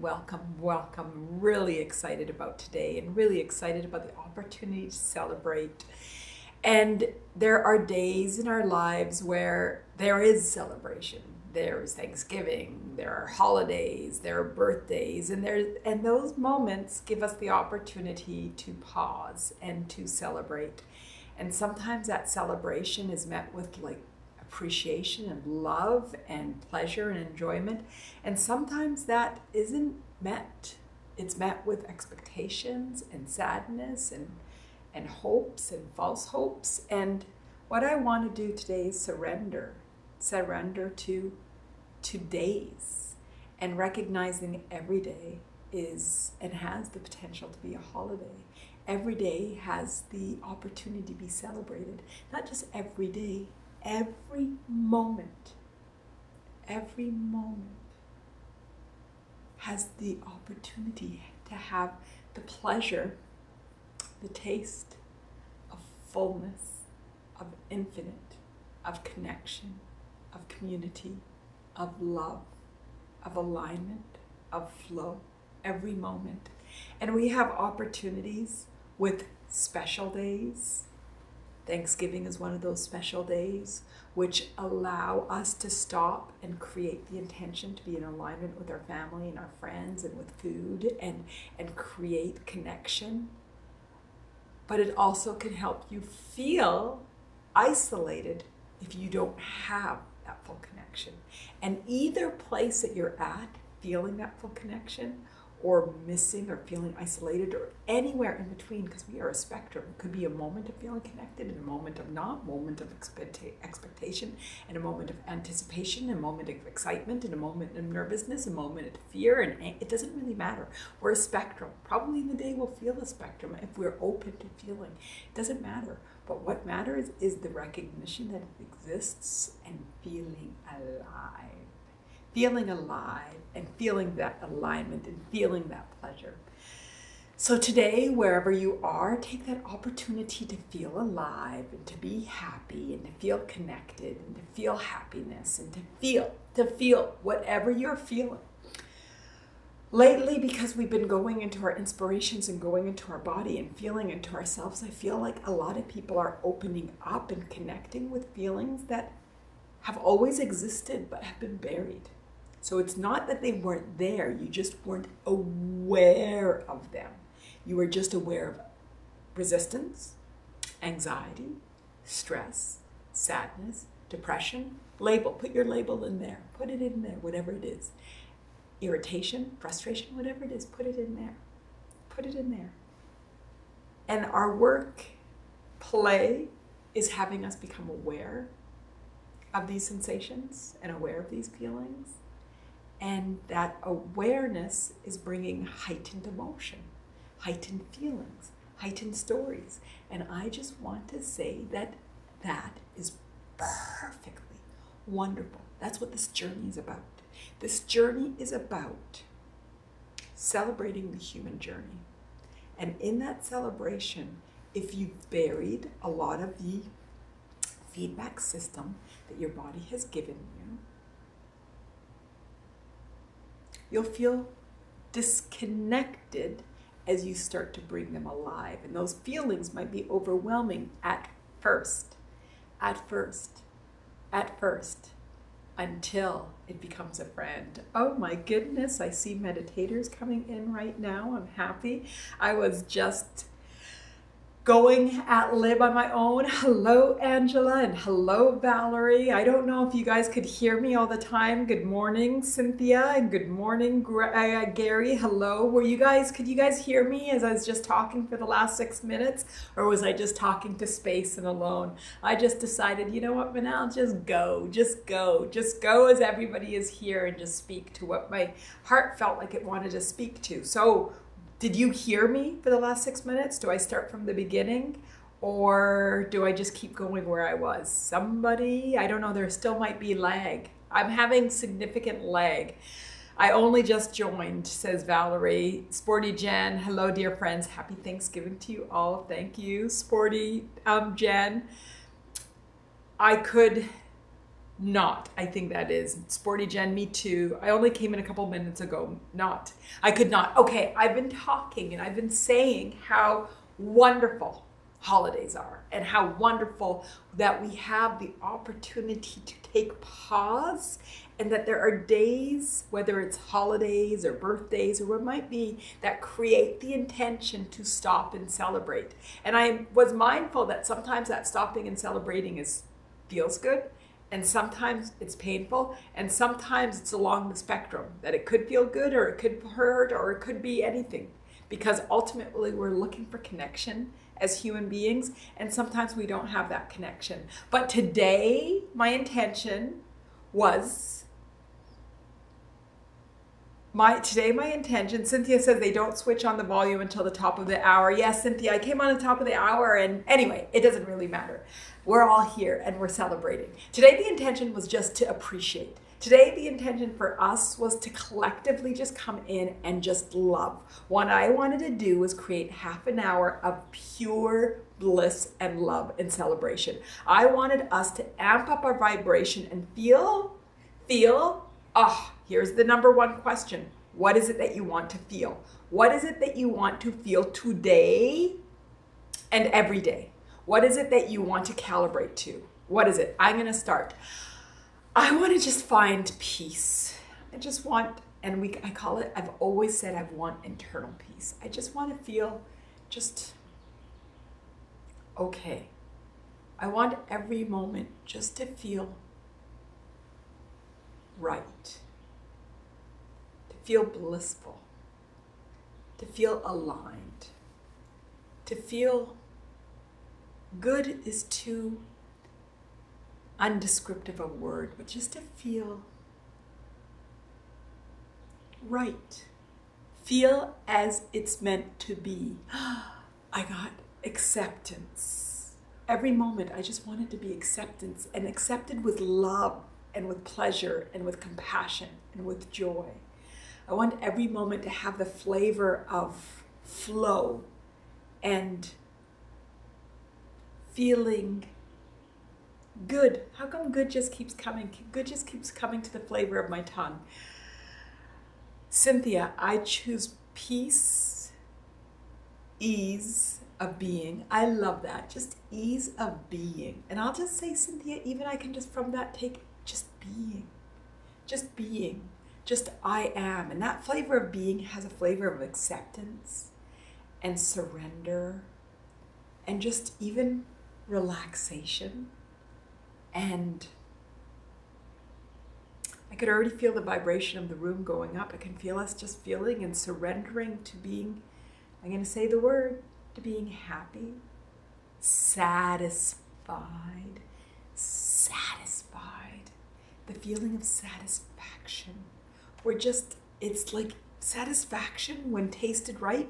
Welcome, welcome. Really excited about today and really excited about the opportunity to celebrate. And there are days in our lives where there is celebration. There's Thanksgiving, there are holidays, there are birthdays, and those moments give us the opportunity to pause and to celebrate. And sometimes that celebration is met with appreciation and love and pleasure and enjoyment. And sometimes that isn't met. It's met with expectations and sadness and hopes and false hopes. And what I want to do today is surrender to today's, and recognizing every day is and has the potential to be a holiday. Every day has the opportunity to be celebrated. Not just every day, every moment has the opportunity to have the pleasure, the taste of fullness, of infinite, of connection, of community, of love, of alignment, of flow, every moment. And we have opportunities with special days. Thanksgiving is one of those special days which allow us to stop and create the intention to be in alignment with our family and our friends and with food and create connection. But it also can help you feel isolated if you don't have that full connection. And either place that you're at, feeling that full connection, or missing or feeling isolated, or anywhere in between, because we are a spectrum. It could be a moment of feeling connected and a moment of not, moment of expectation and a moment of anticipation, a moment of excitement and a moment of nervousness, a moment of fear, and it doesn't really matter. We're a spectrum. Probably in the day we'll feel the spectrum if we're open to feeling. It doesn't matter. But what matters is the recognition that it exists and feeling alive. Feeling alive and feeling that alignment and feeling that pleasure. So today, wherever you are, take that opportunity to feel alive and to be happy and to feel connected and to feel happiness and to feel whatever you're feeling. Lately, because we've been going into our inspirations and going into our body and feeling into ourselves, I feel like a lot of people are opening up and connecting with feelings that have always existed but have been buried. So it's not that they weren't there, you just weren't aware of them. You were just aware of resistance, anxiety, stress, sadness, depression. Label, put your label in there. Put it in there, whatever it is. Irritation, frustration, whatever it is, put it in there. Put it in there. And our work, play, is having us become aware of these sensations and aware of these feelings. And that awareness is bringing heightened emotion, heightened feelings, heightened stories. And I just want to say that that is perfectly wonderful. That's what this journey is about. This journey is about celebrating the human journey. And in that celebration, if you've buried a lot of the feedback system that your body has given you, you'll feel disconnected as you start to bring them alive. And those feelings might be overwhelming at first, until it becomes a friend. Oh my goodness, I see meditators coming in right now. I'm happy. I was just going at lib on my own. Hello, Angela, and hello, Valerie. I don't know if you guys could hear me all the time. Good morning, Cynthia, and good morning, Gary. Hello. Could you guys hear me as I was just talking for the last 6 minutes? Or was I just talking to space and alone? I just decided, you know what, Manal, just go as everybody is here and just speak to what my heart felt like it wanted to speak to. So, did you hear me for the last 6 minutes? Do I start from the beginning or do I just keep going where I was? Somebody, I don't know, there still might be lag. I'm having significant lag. I only just joined, says Valerie. Sporty Jen, hello dear friends. Happy Thanksgiving to you all. Thank you, Sporty Jen. I could Not. I think that is. Sporty Jen, me too. I only came in a couple minutes ago. Not. I could not. Okay, I've been talking and I've been saying how wonderful holidays are and how wonderful that we have the opportunity to take pause, and that there are days, whether it's holidays or birthdays or what it might be, that create the intention to stop and celebrate. And I was mindful that sometimes that stopping and celebrating feels good, and sometimes it's painful, and sometimes it's along the spectrum, that it could feel good or it could hurt or it could be anything, because ultimately we're looking for connection as human beings, and sometimes we don't have that connection. But today, my intention was, my intention, Cynthia says they don't switch on the volume until the top of the hour. Yes, Cynthia, I came on the top of the hour, and anyway, it doesn't really matter. We're all here and we're celebrating. Today, the intention was just to appreciate. Today, the intention for us was to collectively just come in and just love. What I wanted to do was create half an hour of pure bliss and love and celebration. I wanted us to amp up our vibration and feel, here's the number one question. What is it that you want to feel? What is it that you want to feel today and every day? What is it that you want to calibrate to? What is it? I'm going to start. I want to just find peace. I just want, and I call it, I've always said I want internal peace. I just want to feel just okay. I want every moment just to feel right, to feel blissful, to feel aligned, to feel good is too undescriptive a word, but just to feel right. Feel as it's meant to be. I got acceptance. Every moment I just wanted to be acceptance, and accepted with love and with pleasure and with compassion and with joy. I want every moment to have the flavor of flow and feeling good. How come good just keeps coming? Good just keeps coming to the flavor of my tongue. Cynthia, I choose peace, ease of being. I love that. Just ease of being. And I'll just say, Cynthia, even I can just from that take just being. Just being. Just I am. And that flavor of being has a flavor of acceptance and surrender and just even relaxation. And I could already feel the vibration of the room going up. I can feel us just feeling and surrendering to being, I'm going to say the word, to being happy, satisfied, the feeling of satisfaction. It's like satisfaction when tasted right,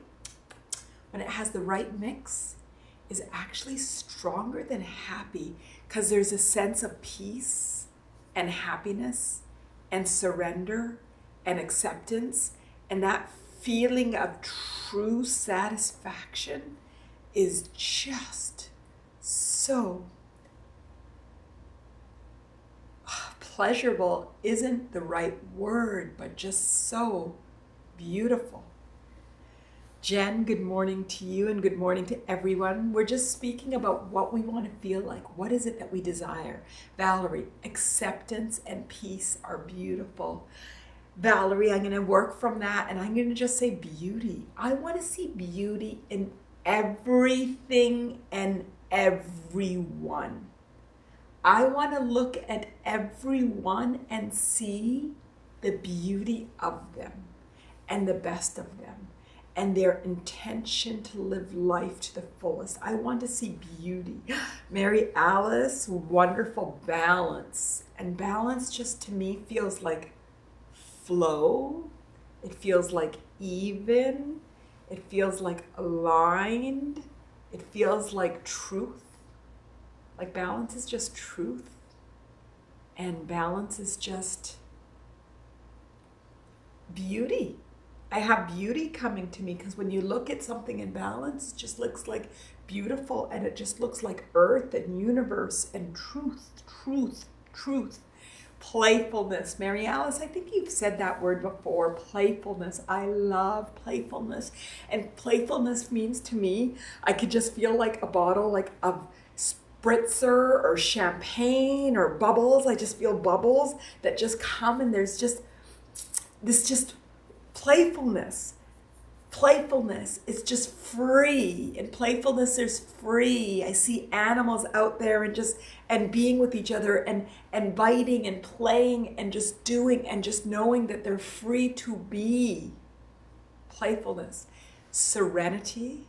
when it has the right mix, is actually stronger than happy, because there's a sense of peace and happiness and surrender and acceptance, and that feeling of true satisfaction is just so pleasurable. Isn't the right word, but just so beautiful. Jen, good morning to you and good morning to everyone. We're just speaking about what we want to feel like. What is it that we desire? Valerie, acceptance and peace are beautiful. Valerie, I'm going to work from that, and I'm going to just say beauty. I want to see beauty in everything and everyone. I want to look at everyone and see the beauty of them and the best of them and their intention to live life to the fullest. I want to see beauty. Mary Alice, wonderful balance. And balance just to me feels like flow. It feels like even. It feels like aligned. It feels like truth. Like balance is just truth. And balance is just beauty. I have beauty coming to me because when you look at something in balance, it just looks like beautiful, and it just looks like earth and universe and truth. Playfulness. Mary Alice, I think you've said that word before. Playfulness. I love playfulness. And playfulness means to me, I could just feel like a bottle like of spritzer or champagne or bubbles. I just feel bubbles that just come, and there's just this just playfulness. Playfulness is just free. In playfulness, there's free. I see animals out there and being with each other and biting and playing and just doing and just knowing that they're free to be. Playfulness. Serenity.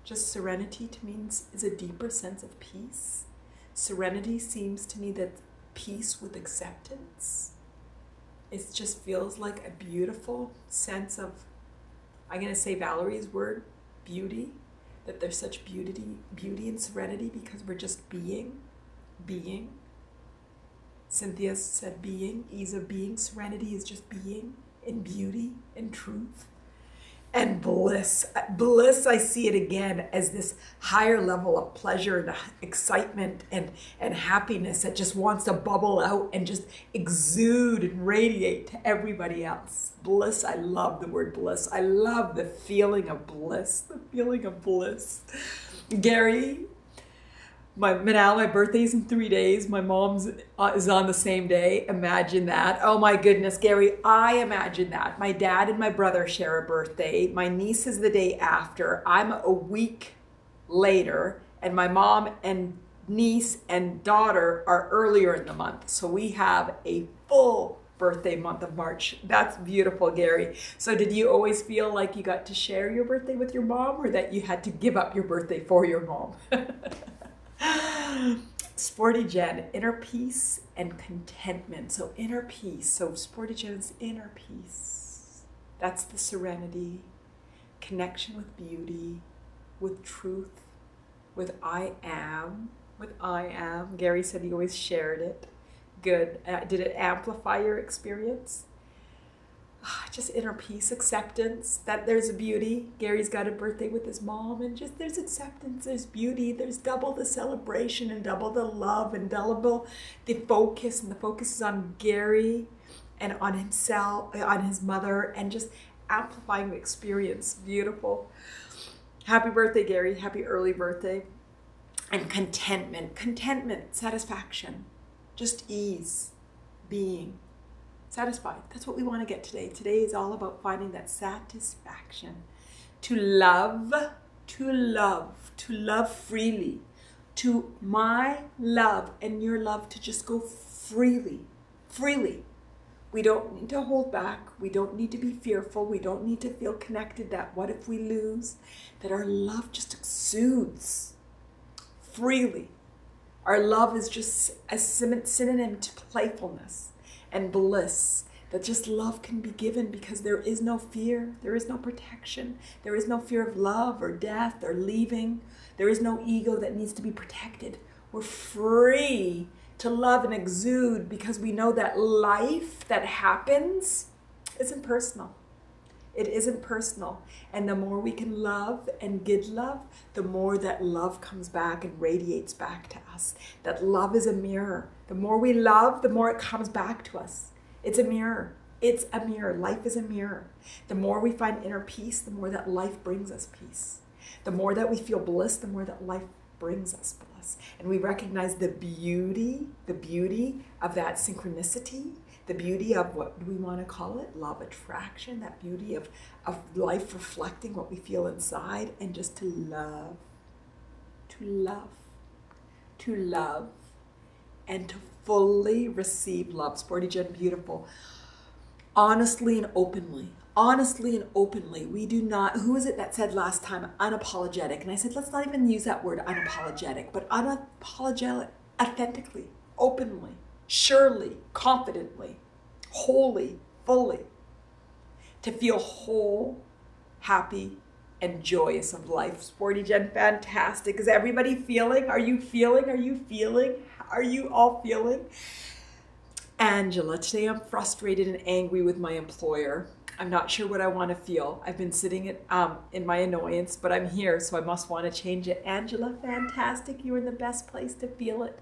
Just serenity to me is a deeper sense of peace. Serenity seems to me that peace with acceptance. It just feels like a beautiful sense of, I'm going to say Valerie's word, beauty, that there's such beauty and serenity because we're just being. Cynthia said being, ease of being. Serenity is just being in beauty, in truth. And bliss. Bliss, I see it again as this higher level of pleasure and excitement and happiness that just wants to bubble out and just exude and radiate to everybody else. Bliss, I love the word bliss. I love the feeling of bliss, the feeling of bliss. Gary, Manal, my birthday's in 3 days. My mom's is on the same day. Imagine that. Oh my goodness, Gary, I imagine that. My dad and my brother share a birthday. My niece is the day after. I'm a week later. And my mom and niece and daughter are earlier in the month. So we have a full birthday month of March. That's beautiful, Gary. So did you always feel like you got to share your birthday with your mom, or that you had to give up your birthday for your mom? Sporty Jen, inner peace and contentment. So inner peace. So Sporty Jen's inner peace. That's the serenity, connection with beauty, with truth, with I am. With I am. Gary said he always shared it. Good. Did it amplify your experience? Just inner peace, acceptance, that there's a beauty. Gary's got a birthday with his mom, and just there's acceptance, there's beauty, there's double the celebration and double the love and double the focus, and the focus is on Gary and on himself, on his mother, and just amplifying the experience. Beautiful. Happy birthday, Gary. Happy early birthday. And contentment, satisfaction, just ease, being. Satisfied. That's what we want to get today. Today is all about finding that satisfaction. To love freely. To my love and your love to just go freely. We don't need to hold back. We don't need to be fearful. We don't need to feel connected that what if we lose? That our love just exudes freely. Our love is just a synonym to playfulness and bliss, that just love can be given because there is no fear, there is no protection, there is no fear of love or death or leaving, there is no ego that needs to be protected. We're free to love and exude because we know that life that happens isn't personal. It isn't personal. And the more we can love and give love, the more that love comes back and radiates back to us. That love is a mirror. The more we love, the more it comes back to us. It's a mirror. It's a mirror. Life is a mirror. The more we find inner peace, the more that life brings us peace. The more that we feel bliss, the more that life brings us bliss. And we recognize the beauty of that synchronicity, the beauty of, what do we want to call it? Love attraction, that beauty of life reflecting what we feel inside, and just to love, and to fully receive love. Sporty Jen, beautiful. Honestly and openly. We do not, who is it that said last time, unapologetic? And I said, let's not even use that word unapologetic, but unapologetic, authentically, openly, surely, confidently, wholly, fully. To feel whole, happy, and joyous of life. Sporty Jen, fantastic. Is everybody feeling? Are you feeling? Are you all feeling? Angela, today I'm frustrated and angry with my employer. I'm not sure what I want to feel. I've been sitting in my annoyance, but I'm here, so I must want to change it. Angela, fantastic. You're in the best place to feel it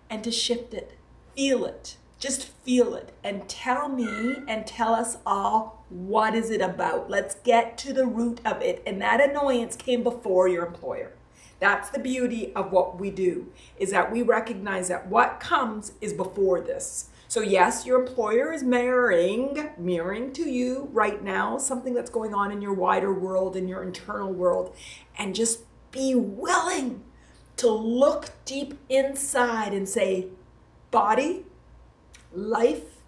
and to shift it. Feel it. Just feel it and tell me and tell us all, what is it about? Let's get to the root of it. And that annoyance came before your employer. That's the beauty of what we do, is that we recognize that what comes is before this. So yes, your employer is mirroring to you right now, something that's going on in your wider world, in your internal world. And just be willing to look deep inside and say, body, life,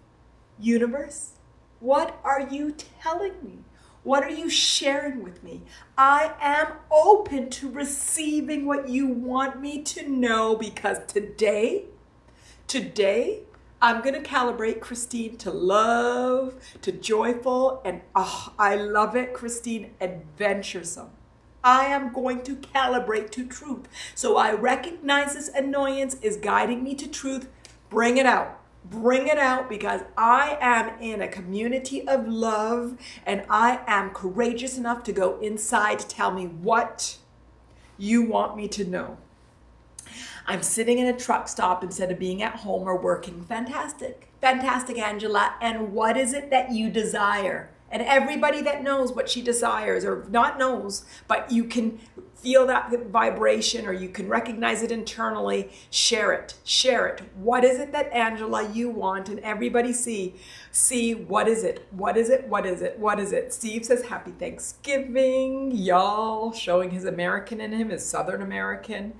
universe, what are you telling me? What are you sharing with me? I am open to receiving what you want me to know, because today, I'm going to calibrate Christine to love, to joyful, and I love it, Christine, adventuresome. I am going to calibrate to truth. So I recognize this annoyance is guiding me to truth. Bring it out. Bring it out, because I am in a community of love and I am courageous enough to go inside to tell me what you want me to know. I'm sitting in a truck stop instead of being at home or working. Fantastic. Fantastic, Angela. And what is it that you desire? And everybody that knows what she desires, or not knows, but you can feel that vibration, or you can recognize it internally, share it, share it. What is it that, Angela, you want? And everybody see, what is it? What is it? What is it? What is it? Steve says, happy Thanksgiving, y'all, showing his American in him, his Southern American.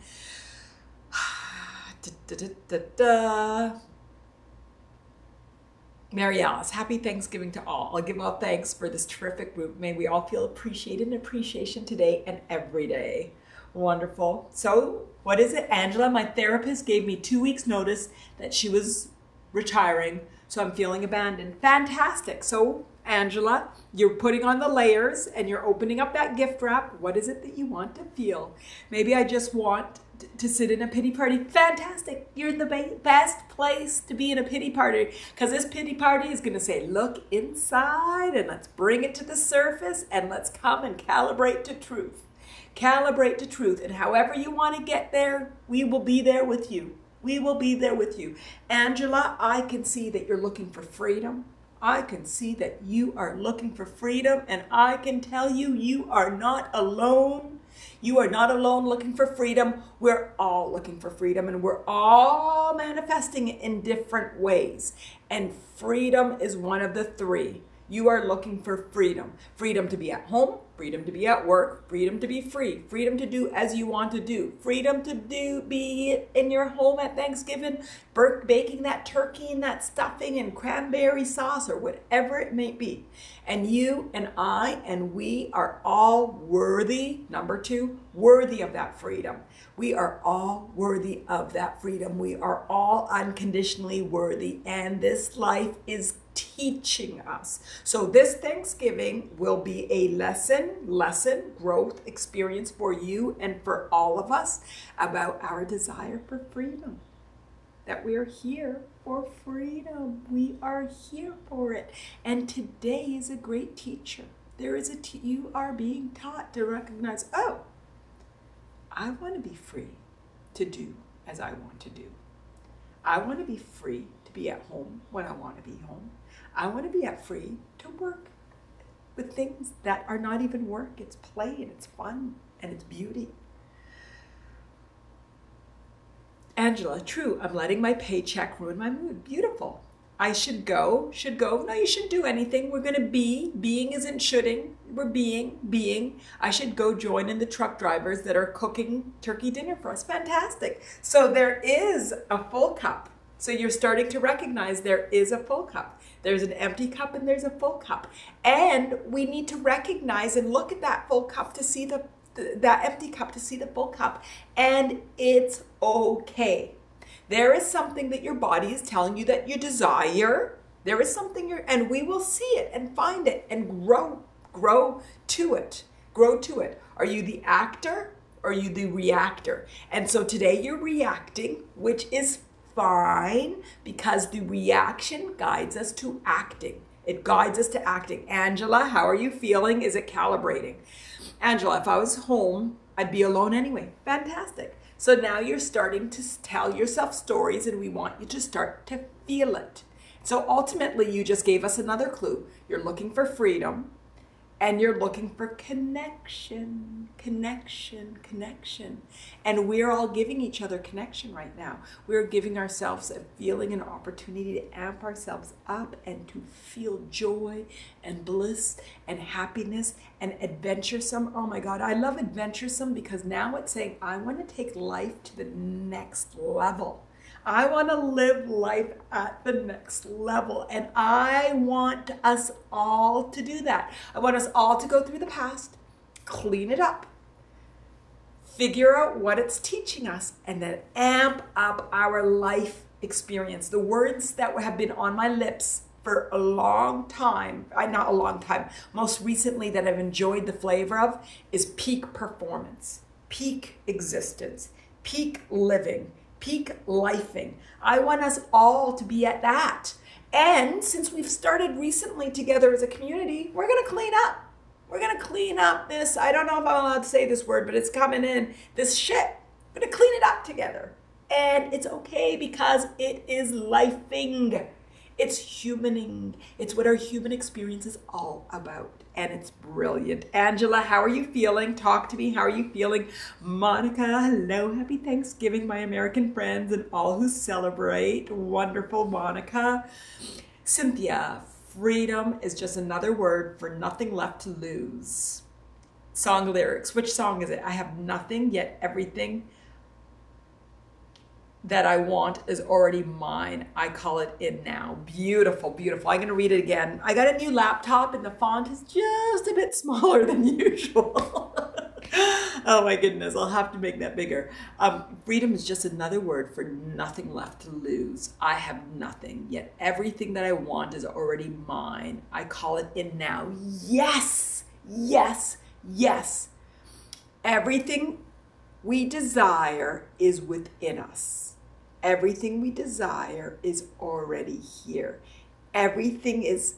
Mary Alice, happy Thanksgiving to all. I'll give all thanks for this terrific group. May we all feel appreciated and appreciation today and every day. Wonderful. So what is it? Angela, my therapist, gave me 2 weeks notice that she was retiring, so I'm feeling abandoned. Fantastic. So Angela, you're putting on the layers and you're opening up that gift wrap. What is it that you want to feel? Maybe I just want to sit in a pity party. Fantastic. You're in the best place to be in a pity party, because this pity party is going to say, look inside and let's bring it to the surface and let's come and calibrate to truth. Calibrate to truth. And however you want to get there, we will be there with you. We will be there with you. Angela, I can see that you're looking for freedom. I can see that you are looking for freedom, and I can tell you, you are not alone. You are not alone looking for freedom. We're all looking for freedom, and we're all manifesting it in different ways. And freedom is one of the three. You are looking for freedom. Freedom to be at home, freedom to be at work, freedom to be free, freedom to do as you want to do, freedom to be in your home at Thanksgiving, baking that turkey and that stuffing and cranberry sauce or whatever it may be. And you and I and we are all worthy, number two, worthy of that freedom. We are all worthy of that freedom. We are all unconditionally worthy, and this life is teaching us. So this Thanksgiving will be a lesson, growth experience for you and for all of us about our desire for freedom. That we are here for freedom. We are here for it. And today is a great teacher. There is you are being taught to recognize, oh, I want to be free to do as I want to do. I want to be free to be at home when I want to be home. I want to be free to work with things that are not even work. It's play and it's fun and it's beauty. Angela, true, I'm letting my paycheck ruin my mood. Beautiful. I should go. No, you shouldn't do anything. We're going to be. Being isn't shoulding. We're being. I should go join in the truck drivers that are cooking turkey dinner for us. Fantastic. So there is a full cup. So you're starting to recognize there is a full cup. There's an empty cup and there's a full cup. And we need to recognize and look at that full cup to see that empty cup to see the full cup. And it's okay. There is something that your body is telling you that you desire. There is something and we will see it and find it and grow to it. Grow to it. Are you the actor or are you the reactor? And so today you're reacting, which is fine, because the reaction guides us to acting. It guides us to acting. Angela, how are you feeling? Is it calibrating? Angela, if I was home, I'd be alone anyway. Fantastic. So now you're starting to tell yourself stories, and we want you to start to feel it. So ultimately, you just gave us another clue. You're looking for freedom, and you're looking for connection, connection, connection. And we're all giving each other connection right now. We're giving ourselves a feeling, an opportunity to amp ourselves up and to feel joy and bliss and happiness and adventuresome. Oh my God, I love adventuresome because now it's saying, I want to take life to the next level. I want to live life at the next level, and I want us all to do that. I want us all to go through the past, clean it up, figure out what it's teaching us, and then amp up our life experience. The words that have been on my lips for a long time, not a long time, most recently that I've enjoyed the flavor of is peak performance, peak existence, peak living, peak lifing. I want us all to be at that. And since we've started recently together as a community, we're going to clean up. We're going to clean up this, I don't know if I'm allowed to say this word, but it's coming in, this shit. We're going to clean it up together. And it's okay because it is lifing. It's humaning. It's what our human experience is all about. And it's brilliant. Angela, how are you feeling? Talk to me. How are you feeling? Monica, hello. Happy Thanksgiving, my American friends and all who celebrate. Wonderful, Monica. Cynthia, freedom is just another word for nothing left to lose. Song lyrics. Which song is it? I have nothing, yet everything that I want is already mine. I call it in now. Beautiful, beautiful. I'm gonna read it again. I got a new laptop and the font is just a bit smaller than usual. Oh my goodness, I'll have to make that bigger. Freedom is just another word for nothing left to lose. I have nothing, yet everything that I want is already mine. I call it in now. Yes, yes, yes. Everything we desire is within us. Everything we desire is already here. Everything is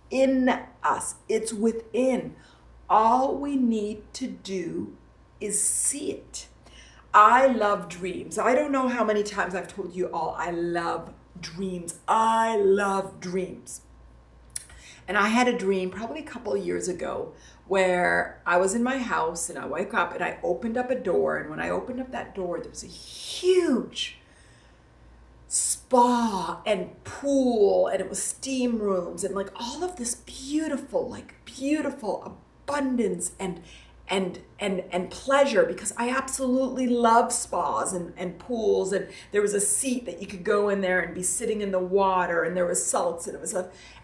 in us. It's within. All we need to do is see it. I love dreams. I don't know how many times I've told you all I love dreams. I love dreams. And I had a dream probably a couple of years ago where I was in my house and I woke up and I opened up a door. And when I opened up that door, there was a huge spa and pool, and it was steam rooms and like all of this beautiful abundance and pleasure, because I absolutely love spas and pools. And there was a seat that you could go in there and be sitting in the water, and there was salts, and it was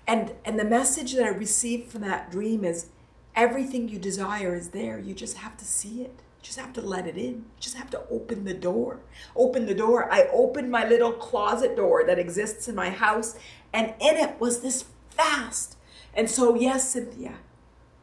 and the message that I received from that dream is everything you desire is there. You just have to see it. You just have to let it in. You just have to open the door. Open the door. I opened my little closet door that exists in my house, and in it was this vast. And so, yes, Cynthia,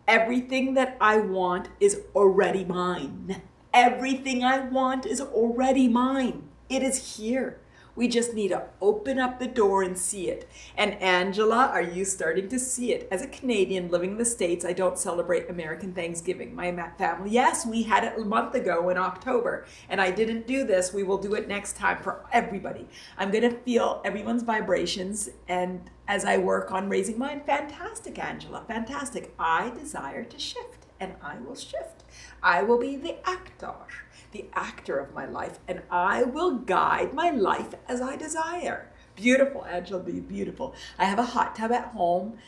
everything that I want is already mine. Everything I want is already mine. It is here. We just need to open up the door and see it. And Angela, are you starting to see it? As a Canadian living in the States, I don't celebrate American Thanksgiving. My family, yes, we had it a month ago in October, and I didn't do this. We will do it next time for everybody. I'm going to feel everyone's vibrations, and as I work on raising mine, fantastic, Angela, fantastic. I desire to shift, and I will shift. I will be the actor of my life, and I will guide my life as I desire. Beautiful, Angela, beautiful. I have a hot tub at home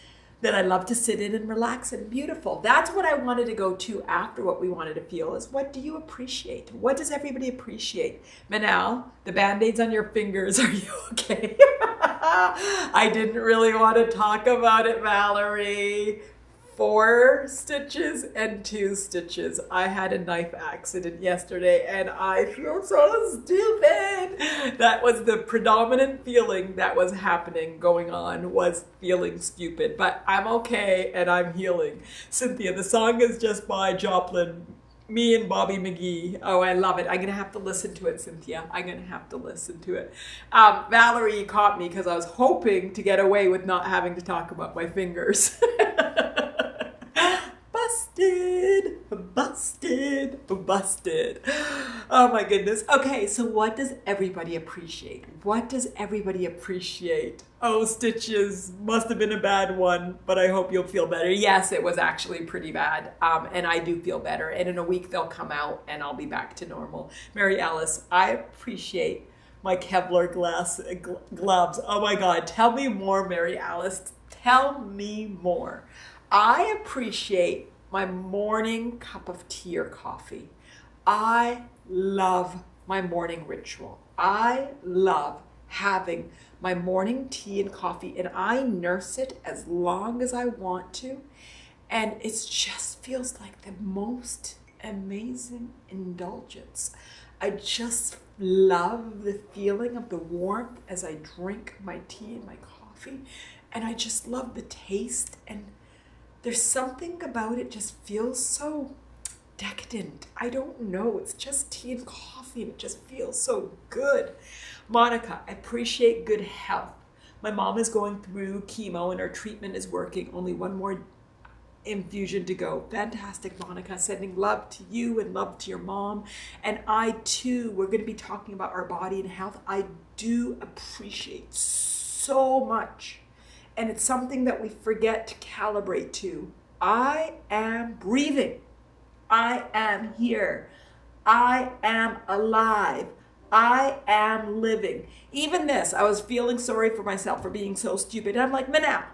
that I love to sit in and relax in. Beautiful. That's what I wanted to go to after what we wanted to feel is, what do you appreciate? What does everybody appreciate? Manal, the Band-Aids on your fingers, are you okay? I didn't really want to talk about it, Valerie. 4 stitches and 2 stitches. I had a knife accident yesterday and I feel so stupid. That was the predominant feeling that was happening, going on, was feeling stupid. But I'm okay and I'm healing. Cynthia, the song is just by Joplin, me and Bobby McGee. Oh, I love it. I'm going to have to listen to it, Cynthia. I'm going to have to listen to it. Valerie caught me because I was hoping to get away with not having to talk about my fingers. Busted, busted, busted. Oh my goodness. Okay, so what does everybody appreciate? What does everybody appreciate? Oh, stitches, must have been a bad one, but I hope you'll feel better. Yes, it was actually pretty bad, and I do feel better. And in a week they'll come out and I'll be back to normal. Mary Alice, I appreciate my Kevlar gloves. Oh my God, tell me more, Mary Alice. Tell me more. I appreciate my morning cup of tea or coffee. I love my morning ritual. I love having my morning tea and coffee, and I nurse it as long as I want to. And it just feels like the most amazing indulgence. I just love the feeling of the warmth as I drink my tea and my coffee. And I just love the taste. And there's something about it just feels so decadent. I don't know. It's just tea and coffee and it just feels so good. Monica, I appreciate good health. My mom is going through chemo and her treatment is working. Only one more infusion to go. Fantastic, Monica. Sending love to you and love to your mom. And I too, we're going to be talking about our body and health. I do appreciate so much. And it's something that we forget to calibrate to. I am breathing. I am here. I am alive. I am living. Even this, I was feeling sorry for myself for being so stupid. And I'm like, Manal,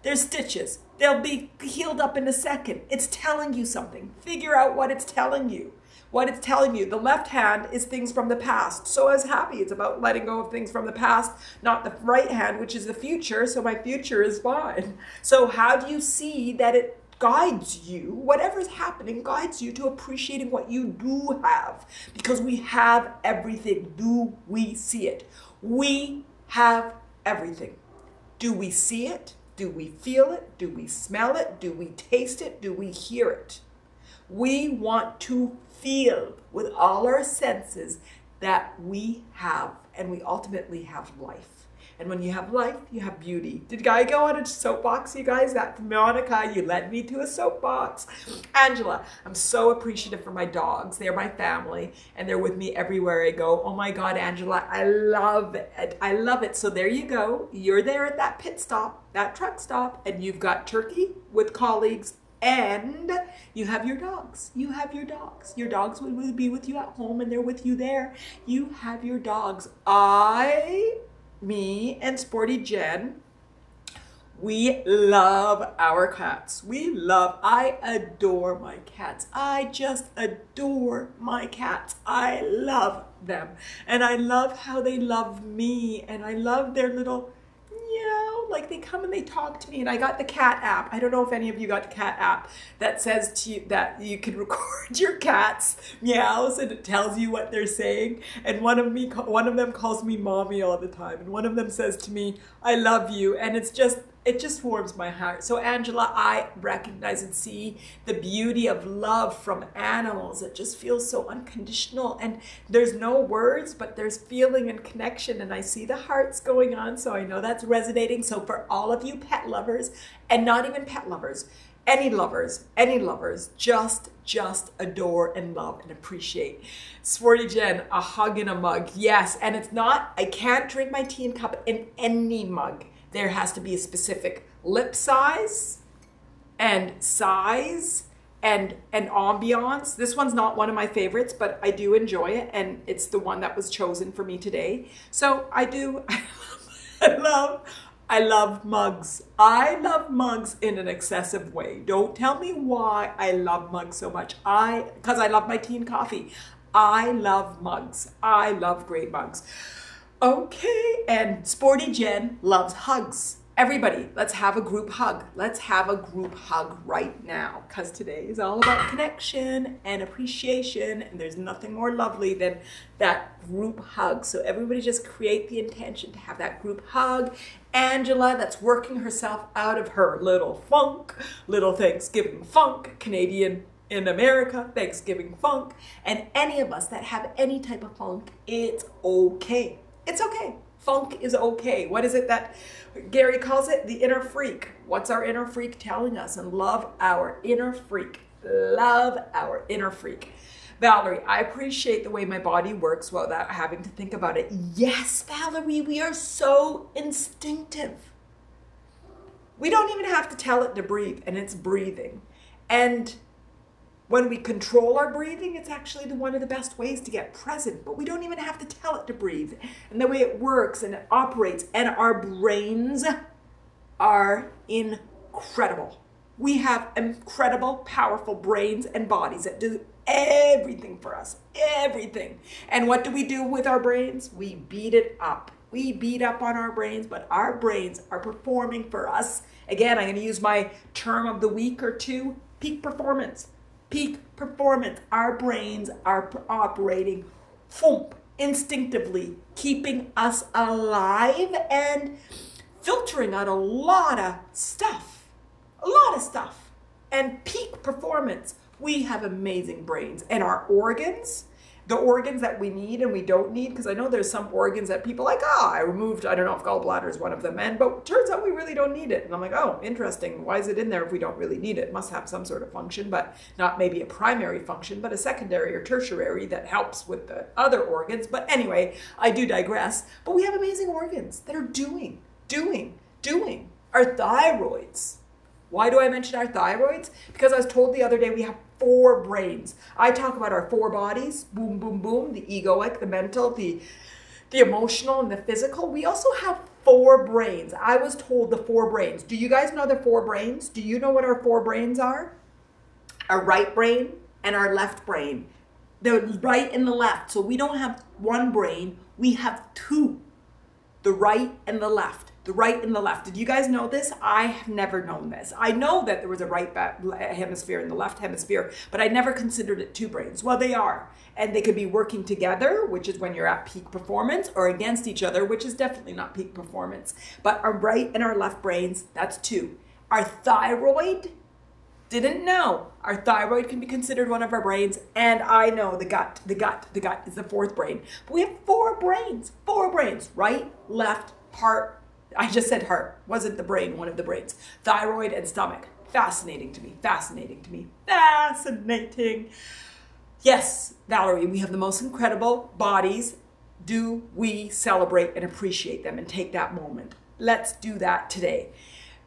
there's stitches. They'll be healed up in a second. It's telling you something. Figure out what it's telling you. What it's telling you. The left hand is things from the past. So I was happy. It's about letting go of things from the past, not the right hand, which is the future. So my future is fine. So how do you see that it guides you, whatever's happening guides you to appreciating what you do have? Because we have everything. Do we see it? We have everything. Do we see it? Do we feel it? Do we smell it? Do we taste it? Do we hear it? We want to feel with all our senses that we have, and we ultimately have life. And when you have life, you have beauty. Did I go on a soapbox, you guys? That Monica, you led me to a soapbox. Angela, I'm so appreciative for my dogs. They're my family, and they're with me everywhere I go. Oh my God, Angela, I love it. I love it. So there you go. You're there at that pit stop, that truck stop, and you've got turkey with colleagues, and you have your dogs. You have your dogs. Your dogs will be with you at home, and they're with you there. You have your dogs. Me and Sporty Jen, we love our cats. I adore my cats. I just adore my cats. I love them. And I love how they love me. And I love their little meow, like they come and they talk to me. And I got the cat app. I don't know if any of you got the cat app that says to you that you can record your cat's meows and it tells you what they're saying. And one of them calls me mommy all the time. And one of them says to me, I love you. And it just warms my heart. So Angela, I recognize and see the beauty of love from animals. It just feels so unconditional, and there's no words, but there's feeling and connection, and I see the hearts going on, so I know that's resonating. So for all of you pet lovers, and not even pet lovers, any lovers, just adore and love and appreciate. Sporty Jen, a hug in a mug. Yes, and it's not, I can't drink my tea and cup in any mug. There has to be a specific lip size and ambiance. This one's not one of my favorites, but I do enjoy it, and it's the one that was chosen for me today. So I love mugs. I love mugs in an excessive way. Don't tell me why I love mugs so much. Because I love my tea and coffee. I love mugs. I love great mugs. Okay, and Sporty Jen loves hugs. Everybody, let's have a group hug. Let's have a group hug right now, because today is all about connection and appreciation, and there's nothing more lovely than that group hug. So everybody just create the intention to have that group hug. Angela, that's working herself out of her little Thanksgiving funk, Canadian in America, Thanksgiving funk, and any of us that have any type of funk, it's okay. It's okay. Funk is okay. What is it that Gary calls it? The inner freak. What's our inner freak telling us? And love our inner freak. Love our inner freak. Valerie, I appreciate the way my body works without having to think about it. Yes, Valerie, we are so instinctive. We don't even have to tell it to breathe, and it's breathing. And when we control our breathing, it's actually one of the best ways to get present, but we don't even have to tell it to breathe. And the way it works and it operates, and our brains are incredible. We have incredible, powerful brains and bodies that do everything for us, everything. And what do we do with our brains? We beat it up. We beat up on our brains, but our brains are performing for us. Again, I'm going to use my term of the week or two, peak performance. Peak performance. Our brains are operating instinctively, keeping us alive and filtering out a lot of stuff. A lot of stuff. And peak performance. We have amazing brains. And our organs, the organs that we need and we don't need, because I know there's some organs that people like, I removed, I don't know if gallbladder is one of them, but it turns out we really don't need it. And I'm like, oh, interesting. Why is it in there if we don't really need it? It must have some sort of function, but not maybe a primary function, but a secondary or tertiary that helps with the other organs. But anyway, I do digress. But we have amazing organs that are doing. Our thyroids. Why do I mention our thyroids? Because I was told the other day we have 4 brains. I talk about our 4 bodies, boom, boom, boom, the egoic, the mental, the emotional, and the physical. We also have 4 brains. I was told the 4 brains. Do you guys know the 4 brains? Do you know what our 4 brains are? Our right brain and our left brain. The right and the left. So we don't have 1 brain, we have 2. The right and the left. The right and the left. Did you guys know this? I have never known this. I know that there was a right hemisphere and the left hemisphere, but I never considered it 2 brains. Well, they are. And they could be working together, which is when you're at peak performance, or against each other, which is definitely not peak performance. But our right and our left brains, that's 2. Our thyroid, didn't know. Our thyroid can be considered one of our brains. And I know the gut is the 4th brain. But we have 4 brains, right, left, heart. I just said heart, wasn't the brain, one of the brains. Thyroid and stomach. Fascinating to me. Yes, Valerie, we have the most incredible bodies. Do we celebrate and appreciate them and take that moment? Let's do that today.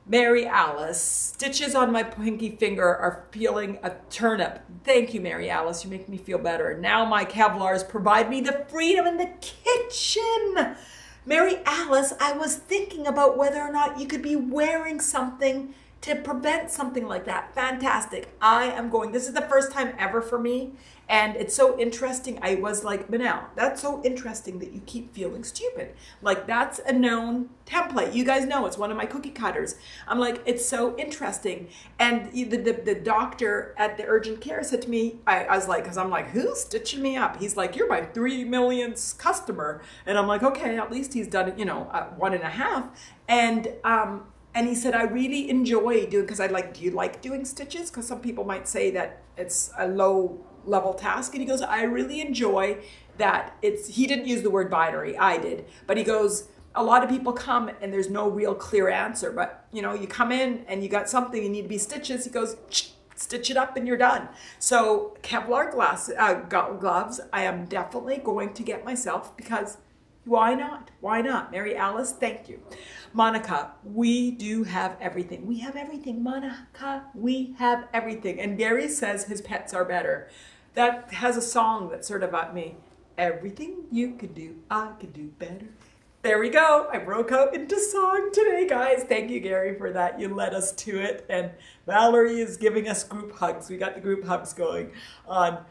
Mary Alice, stitches on my pinky finger are feeling a turnip. Thank you, Mary Alice. You make me feel better. Now my Kevlars provide me the freedom in the kitchen. Mary Alice, I was thinking about whether or not you could be wearing something to prevent something like that. Fantastic. This is the first time ever for me. And it's so interesting. I was like, Manal, that's so interesting that you keep feeling stupid. Like, that's a known template. You guys know it's one of my cookie cutters. I'm like, it's so interesting. And the doctor at the urgent care said to me, I was like, because I'm like, who's stitching me up? He's like, you're my 3 millionth customer. And I'm like, okay, at least he's done it, 1.5. And he said, I really enjoy doing, because I like, do you like doing stitches? Because some people might say that it's a low level task. And he goes, I really enjoy that he didn't use the word binary, I did. But he goes, a lot of people come and there's no real clear answer. But, you come in and you got something, you need to be stitches. He goes, stitch it up and you're done. So Kevlar gloves, I am definitely going to get myself, because why not? Why not? Mary Alice, thank you. Monica, we do have everything. We have everything, Monica. We have everything. And Gary says his pets are better. That has a song that's sort of about me. Everything you could do, I could do better. There we go. I broke out into song today, guys. Thank you, Gary, for that. You led us to it. And Valerie is giving us group hugs. We got the group hugs going on.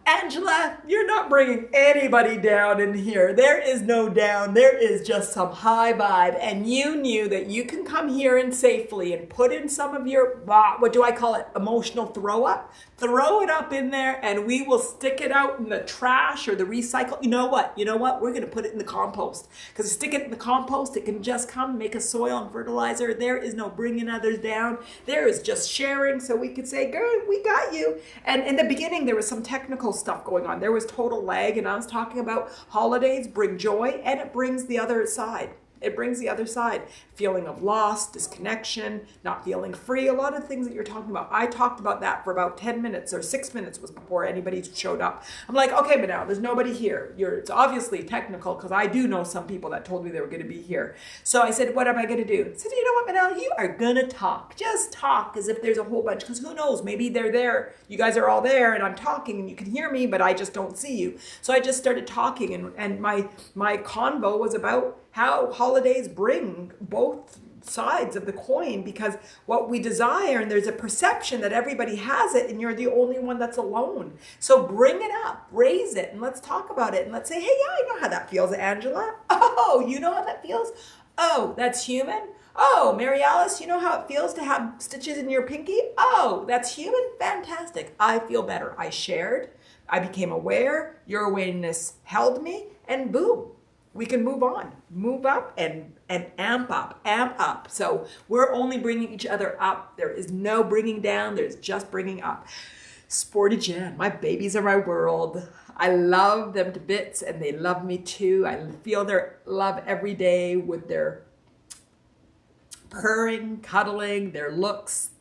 Angela, you're not bringing anybody down in here. There is no down. There is just some high vibe. And you knew that you can come here and safely and put in some of your, what do I call it? Emotional throw up. Throw it up in there and we will stick it out in the trash or the recycle. You know what? We're going to put it in the compost, because stick it in the compost, it can just come make a soil and fertilizer. There is no bringing others down. There is just sharing. So we could say, girl, we got you. And in the beginning, there was some technical stuff going on. There was total lag, and I was talking about holidays bring joy and it brings the other side. It brings the other side. Feeling of loss, disconnection, not feeling free. A lot of things that you're talking about. I talked about that for about 10 minutes or 6 minutes was before anybody showed up. I'm like, okay, Manal, there's nobody here. It's obviously technical because I do know some people that told me they were going to be here. So I said, what am I going to do? I said, you know what, Manal, you are going to talk. Just talk as if there's a whole bunch, because who knows, maybe they're there. You guys are all there and I'm talking and you can hear me, but I just don't see you. So I just started talking, and my convo was about how holidays bring both sides of the coin, because what we desire, and there's a perception that everybody has it and you're the only one that's alone. So bring it up, raise it, and let's talk about it, and let's say, hey, yeah, I know how that feels, Angela. Oh, you know how that feels? Oh, that's human? Oh, Mary Alice, you know how it feels to have stitches in your pinky? Oh, that's human? Fantastic. I feel better. I shared. I became aware. Your awareness held me, and boom, we can move on, move up, and amp up. So we're only bringing each other up. There is no bringing down. There's just bringing up. Sporty Jen, my babies are my world. I love them to bits, and they love me too. I feel their love every day with their purring, cuddling, their looks.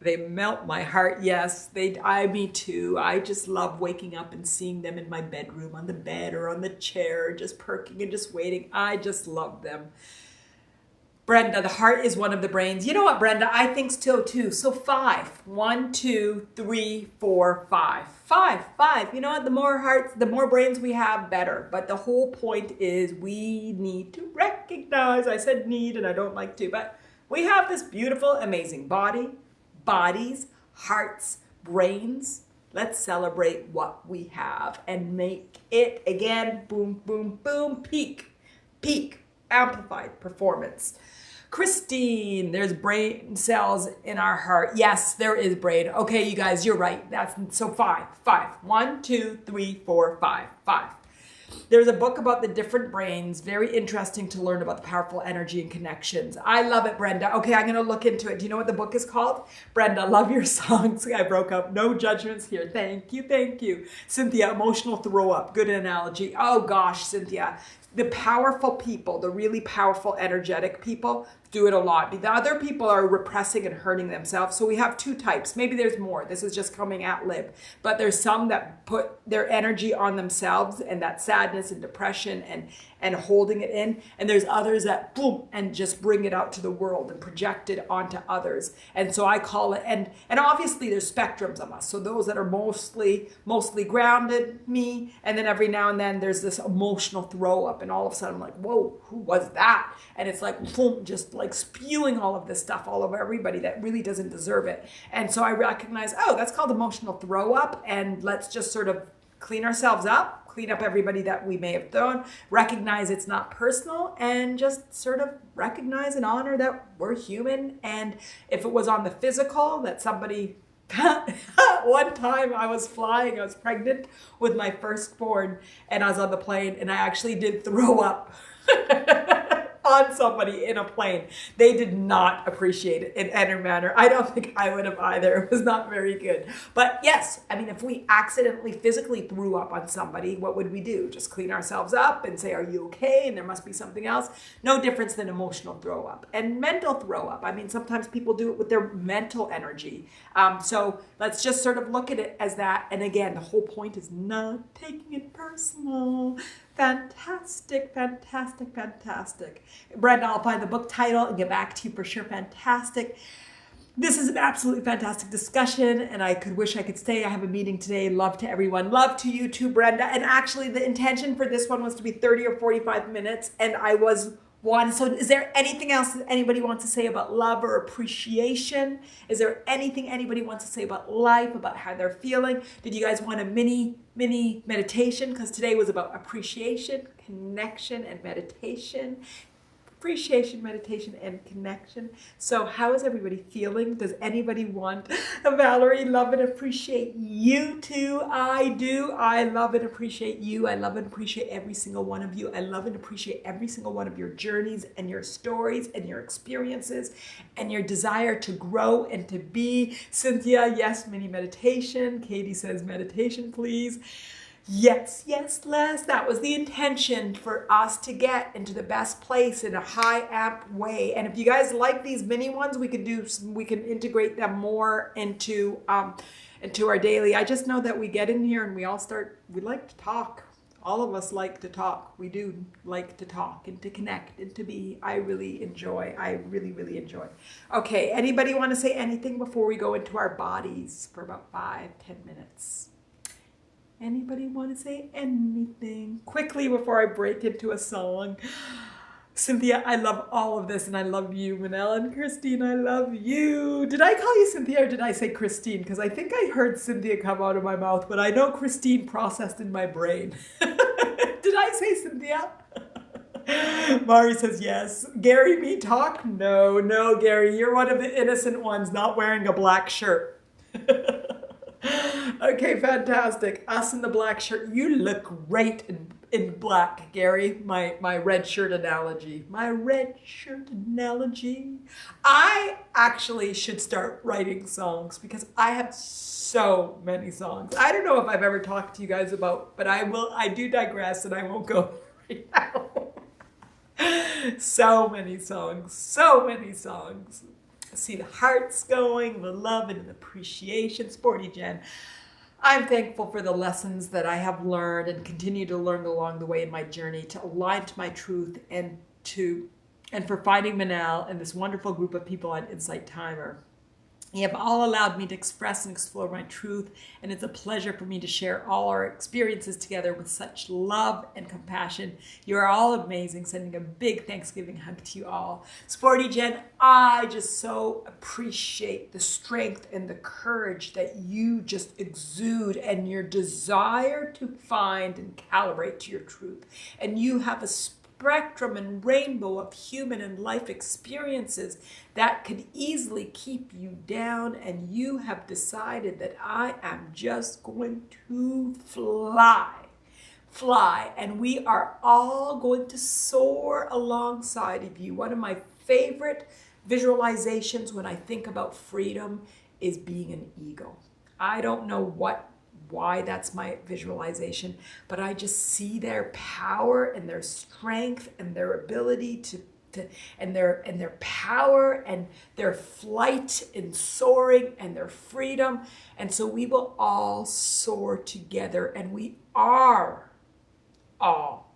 They melt my heart. Yes, me too. I just love waking up and seeing them in my bedroom, on the bed or on the chair, just perking and just waiting. I just love them. Brenda, the heart is one of the brains. You know what, Brenda? I think so too. So 5. 1, 2, 3, 4, 5. 5. You know what? The more hearts, the more brains we have, better. But the whole point is we need to recognize. I said need, and I don't like to, but we have this beautiful, amazing bodies, hearts, brains. Let's celebrate what we have and make it again, boom, boom, boom, peak, amplified performance. Christine, there's brain cells in our heart. Yes, there is brain. Okay, you guys, you're right. So 5. 1, 2, 3, 4, 5. There's a book about the different brains. Very interesting to learn about the powerful energy and connections. I love it, Brenda. Okay, I'm going to look into it. Do you know what the book is called? Brenda, love your songs. I broke up. No judgments here. Thank you. Cynthia, emotional throw up. Good analogy. Oh gosh, Cynthia. The powerful people, the really powerful, energetic people, do it a lot. The other people are repressing and hurting themselves. So we have 2 types. Maybe there's more. This is just coming at lib. But there's some that put their energy on themselves and that sadness and depression and holding it in. And there's others that boom and just bring it out to the world and project it onto others. And so I call it, and obviously there's spectrums of us. So those that are mostly grounded, me, and then every now and then there's this emotional throw up, and all of a sudden I'm like, whoa, who was that? And it's like boom, just like spewing all of this stuff all over everybody that really doesn't deserve it. And so I recognize, oh, that's called emotional throw up, and let's just sort of clean ourselves up, clean up everybody that we may have thrown, recognize it's not personal, and just sort of recognize and honor that we're human. And if it was on the physical, that somebody one time I was flying, I was pregnant with my firstborn, and I was on the plane, and I actually did throw up on somebody in a plane. They did not appreciate it in any manner. I don't think I would have either. It was not very good. But yes, I mean, if we accidentally physically threw up on somebody, what would we do? Just clean ourselves up and say, are you okay? And there must be something else. No difference than emotional throw up and mental throw up. I mean, sometimes people do it with their mental energy. So let's just sort of look at it as that. And again, the whole point is not taking it personal. Fantastic. Brenda, I'll find the book title and get back to you for sure. Fantastic. This is an absolutely fantastic discussion, and I could wish I could stay. I have a meeting today. Love to everyone. Love to you too, Brenda. And actually, the intention for this one was to be 30 or 45 minutes, and I was one. So is there anything else that anybody wants to say about love or appreciation? Is there anything anybody wants to say about life, about how they're feeling? Did you guys want a mini meditation? Because today was about appreciation, connection, and meditation. Appreciation, meditation, and connection. So how is everybody feeling? Does anybody want Valerie, love and appreciate you too? I do. I love and appreciate you. I love and appreciate every single one of you. I love and appreciate every single one of your journeys and your stories and your experiences and your desire to grow and to be. Cynthia, yes, mini meditation. Katie says meditation, please. Yes, yes, Les. That was the intention, for us to get into the best place in a high amp way. And if you guys like these mini ones, we can integrate them more into our daily. I just know that we get in here and we like to talk. All of us like to talk. We do like to talk and to connect and to be. I really, really enjoy. Okay, anybody want to say anything before we go into our bodies for about 5-10 minutes? Anybody want to say anything quickly before I break into a song? Cynthia, I love all of this, and I love you. Manal and Christine, I love you. Did I call you Cynthia or did I say Christine? Because I think I heard Cynthia come out of my mouth, but I know Christine processed in my brain. Did I say Cynthia? Mari says yes. Gary, me talk? No, Gary, you're one of the innocent ones not wearing a black shirt. Okay, fantastic. Us in the black shirt. You look great in black, Gary. My red shirt analogy. My red shirt analogy. I actually should start writing songs because I have so many songs. I don't know if I've ever talked to you guys about, but I do digress and I won't go right now. So many songs. See the hearts going, the love and the appreciation. Sporty Jen. I'm thankful for the lessons that I have learned and continue to learn along the way in my journey to align to my truth and for finding Manal and this wonderful group of people on InsightTimer. You have all allowed me to express and explore my truth, and it's a pleasure for me to share all our experiences together with such love and compassion. You are all amazing. Sending a big Thanksgiving hug to you all. Sporty Jen, I just so appreciate the strength and the courage that you just exude and your desire to find and calibrate to your truth. And you have a spectrum and rainbow of human and life experiences that could easily keep you down, and you have decided that I am just going to fly, and we are all going to soar alongside of you. One of my favorite visualizations when I think about freedom is being an eagle. I don't know why that's my visualization, but I just see their power and their strength and their ability and their power and their flight and soaring and their freedom. And so we will all soar together, and we are all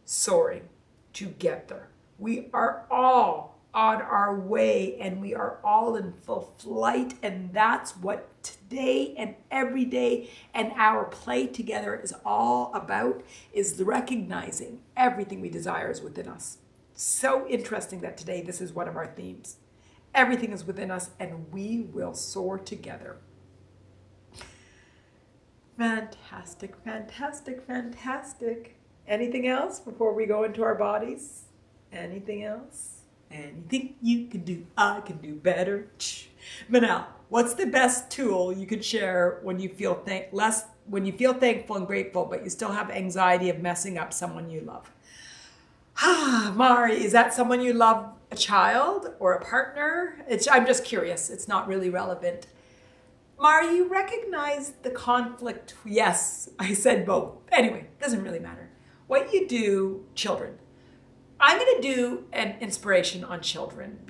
soaring together. We are all on our way, and we are all in full flight, and that's what today and every day and our play together is all about, is the recognizing everything we desire is within us. So interesting that today this is one of our themes. Everything is within us, and we will soar together. Fantastic. Anything else before we go into our bodies? Anything else? Anything you can do, I can do better. Manal, what's the best tool you could share when you feel thankful and grateful, but you still have anxiety of messing up someone you love? Mari, is that someone you love, a child or a partner? I'm just curious. It's not really relevant. Mari, you recognize the conflict. Yes, I said both. Anyway, doesn't really matter. What you do, children. I'm going to do an inspiration on children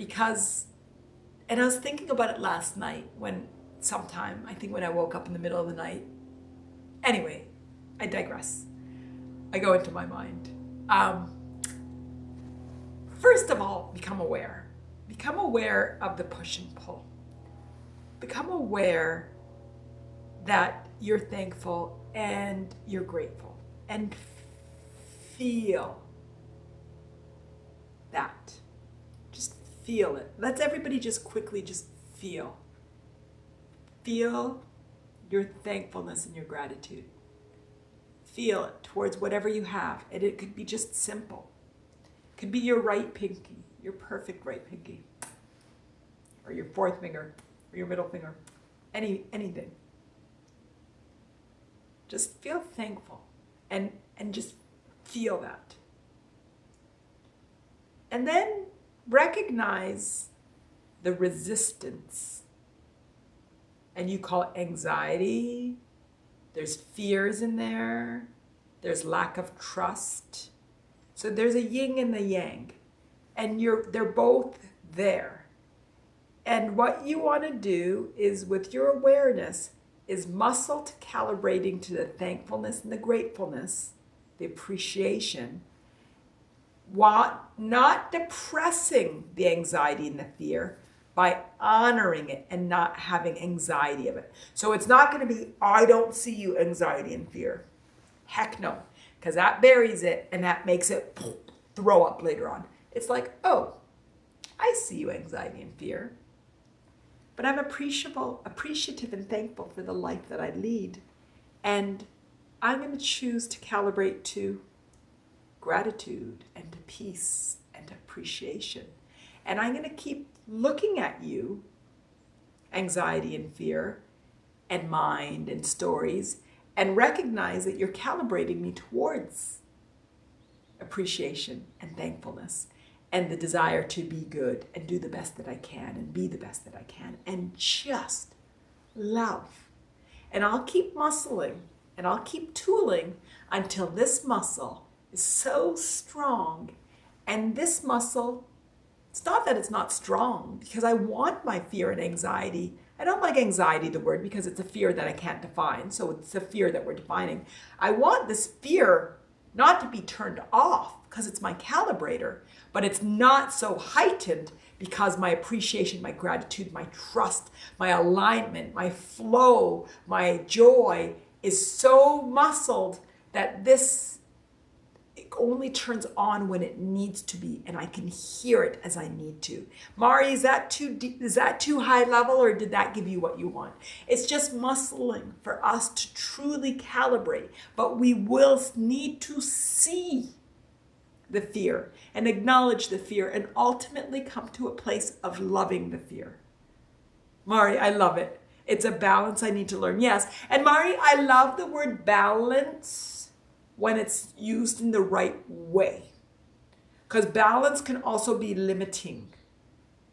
and I was thinking about it last night when I woke up in the middle of the night. Anyway, I digress. I go into my mind. First of all, become aware. Become aware of the push and pull. Become aware that you're thankful and you're grateful. And feel that. Just feel it. Let's everybody just quickly just feel. Feel your thankfulness and your gratitude. Feel it towards whatever you have. And it could be just simple. It could be your right pinky, your perfect right pinky, or your fourth finger, or your middle finger, anything. Just feel thankful and just feel that. And then recognize the resistance. And you call it anxiety, There's fears in there. There's lack of trust. So there's a yin and a yang. And they're both there. And what you want to do is, with your awareness, is muscle to calibrating to the thankfulness and the gratefulness, the appreciation, while not depressing the anxiety and the fear by honoring it and not having anxiety of it. So it's not going to be, I don't see you, anxiety and fear. Heck no, because that buries it and that makes it throw up later on. It's like, oh, I see you, anxiety and fear. But I'm appreciative and thankful for the life that I lead. And I'm going to choose to calibrate to gratitude and to peace and to appreciation. And I'm going to keep looking at you, anxiety and fear, and mind and stories, and recognize that you're calibrating me towards appreciation and thankfulness and the desire to be good and do the best that I can and be the best that I can and just love. And I'll keep muscling and I'll keep tooling until this muscle is so strong. And this muscle, it's not that it's not strong, because I want my fear and anxiety. I don't like anxiety, the word, because it's a fear that I can't define. So it's a fear that we're defining. I want this fear not to be turned off because it's my calibrator, but it's not so heightened because my appreciation, my gratitude, my trust, my alignment, my flow, my joy is so muscled that this, it only turns on when it needs to be, and I can hear it as I need to. Mari, is that too deep? Is that too high level, or did that give you what you want? It's just muscling for us to truly calibrate, but we will need to see the fear and acknowledge the fear and ultimately come to a place of loving the fear. Mari, I love it. It's a balance I need to learn. Yes. And Mari, I love the word balance when it's used in the right way. Because balance can also be limiting,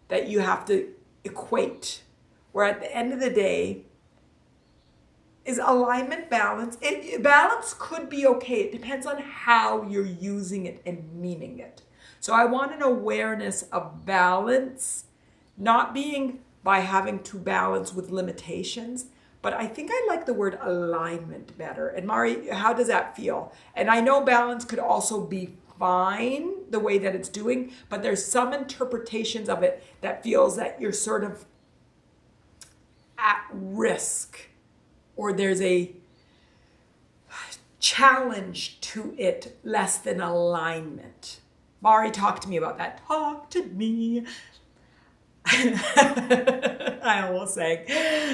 that you have to equate. Where at the end of the day, is alignment balance? Balance could be okay. It depends on how you're using it and meaning it. So I want an awareness of balance, not being by having to balance with limitations, but I think I like the word alignment better. And Mari, how does that feel? And I know balance could also be fine the way that it's doing, but there's some interpretations of it that feels that you're sort of at risk, or there's a challenge to it less than alignment. Mari, talk to me about that. Talk to me. I almost sang.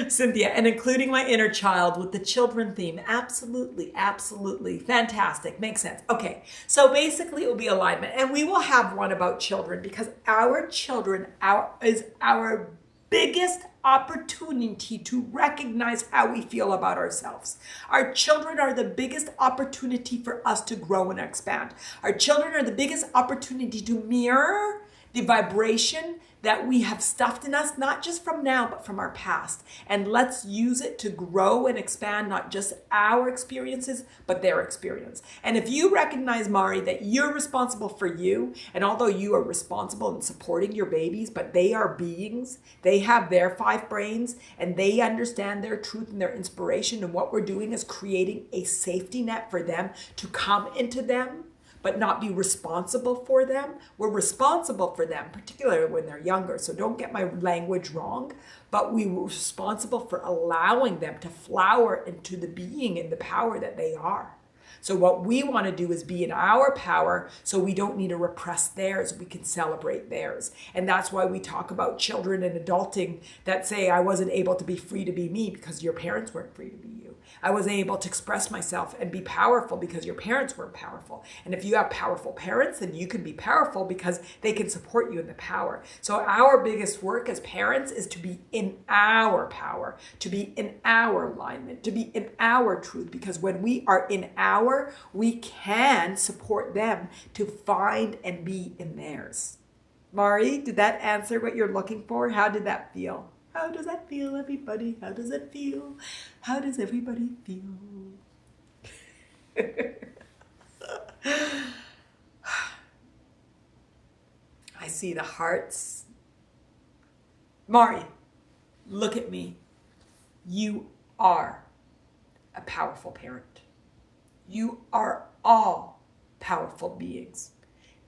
Cynthia, and including my inner child with the children theme. Absolutely, absolutely. Fantastic. Makes sense. Okay, so basically it will be alignment. And we will have one about children, because our children is our biggest opportunity to recognize how we feel about ourselves. Our children are the biggest opportunity for us to grow and expand. Our children are the biggest opportunity to mirror the vibration that we have stuffed in us, not just from now, but from our past. And let's use it to grow and expand, not just our experiences, but their experience. And if you recognize, Mari, that you're responsible for you, and although you are responsible in supporting your babies, but they are beings, they have their 5 brains, and they understand their truth and their inspiration, and what we're doing is creating a safety net for them to come into them, but not be responsible for them. We're responsible for them, particularly when they're younger. So don't get my language wrong, but we were responsible for allowing them to flower into the being and the power that they are. So what we want to do is be in our power, so we don't need to repress theirs. We can celebrate theirs. And that's why we talk about children and adulting that say, I wasn't able to be free to be me because your parents weren't free to be you. I wasn't able to express myself and be powerful because your parents weren't powerful. And if you have powerful parents, then you can be powerful because they can support you in the power. So our biggest work as parents is to be in our power, to be in our alignment, to be in our truth. Because when we are in our, we can support them to find and be in theirs. Mari, did that answer what you're looking for? How did that feel? How does that feel, everybody? How does it feel? How does everybody feel? I see the hearts. Mari, look at me. You are a powerful parent. You are all powerful beings.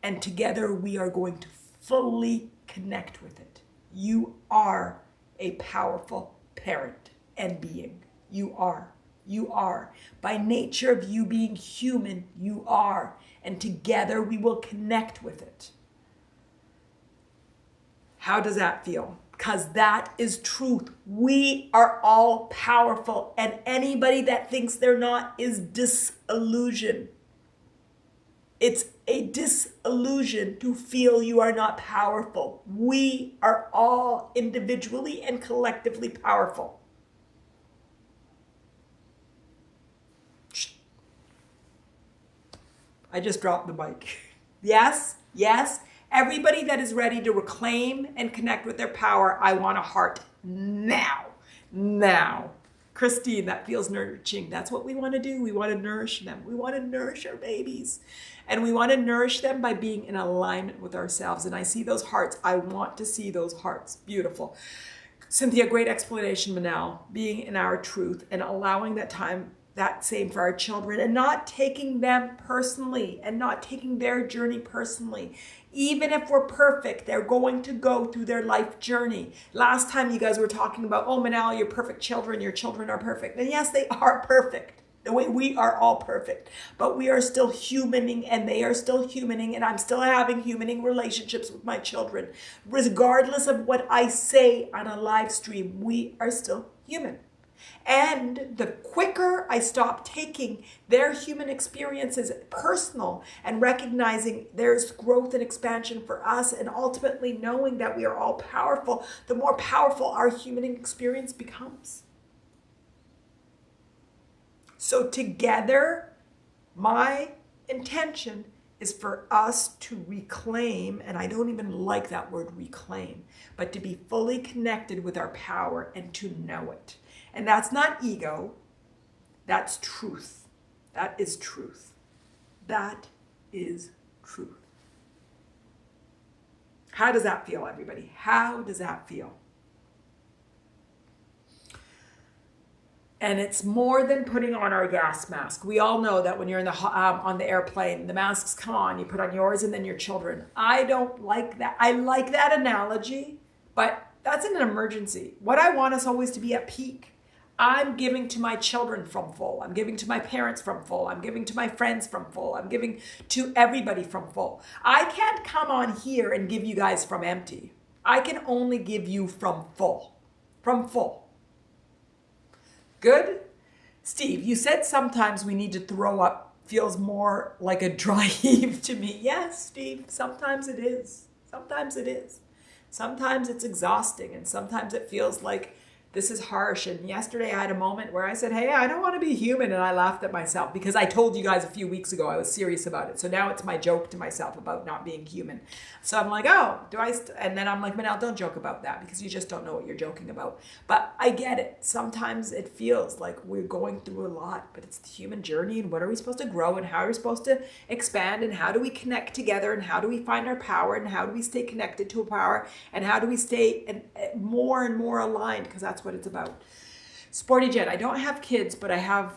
And together we are going to fully connect with it. You are a powerful parent and being. You are. You are. By nature of you being human, you are. And together we will connect with it. How does that feel? Because that is truth. We are all powerful, and anybody that thinks they're not is disillusion. It's a disillusion to feel you are not powerful. We are all individually and collectively powerful. I just dropped the mic. Yes, yes. Everybody that is ready to reclaim and connect with their power, I want a heart now. Now. Christine, that feels nourishing. That's what we want to do. We want to nourish them. We want to nourish our babies. And we want to nourish them by being in alignment with ourselves. And I see those hearts. I want to see those hearts. Beautiful. Cynthia, great explanation, Manal. Being in our truth and allowing that time, that same for our children, and not taking them personally and not taking their journey personally. Even if we're perfect, they're going to go through their life journey. Last time you guys were talking about, oh, Manal, your perfect children, your children are perfect. And yes, they are perfect. The way we are all perfect, but we are still humaning and they are still humaning, and I'm still having humaning relationships with my children. Regardless of what I say on a live stream, we are still human. And the quicker I stop taking their human experiences personal and recognizing there's growth and expansion for us and ultimately knowing that we are all powerful, the more powerful our human experience becomes. So together, my intention is for us to reclaim, and I don't even like that word reclaim, but to be fully connected with our power and to know it. And that's not ego, that's truth. That is truth. That is truth. How does that feel, everybody? How does that feel? And it's more than putting on our gas mask. We all know that when you're in on the airplane, the masks come on, you put on yours and then your children. I don't like that. I like that analogy, but that's in an emergency. What I want is always to be at peak. I'm giving to my children from full. I'm giving to my parents from full. I'm giving to my friends from full. I'm giving to everybody from full. I can't come on here and give you guys from empty. I can only give you from full. From full. Good? Steve, you said sometimes we need to throw up. Feels more like a dry heave to me. Yes, Steve, sometimes it is. Sometimes it is. Sometimes it's exhausting and sometimes it feels like this is harsh. And yesterday I had a moment where I said, hey, I don't want to be human. And I laughed at myself because I told you guys a few weeks ago I was serious about it. So now it's my joke to myself about not being human. So I'm like, oh, and then I'm like, Manal, don't joke about that because you just don't know what you're joking about. But I get it. Sometimes it feels like we're going through a lot, but it's the human journey. And what are we supposed to grow and how are we supposed to expand and how do we connect together and how do we find our power and how do we stay connected to a power and how do we stay more and more aligned, because that's what it's about. Sporty Jet, I don't have kids, but I have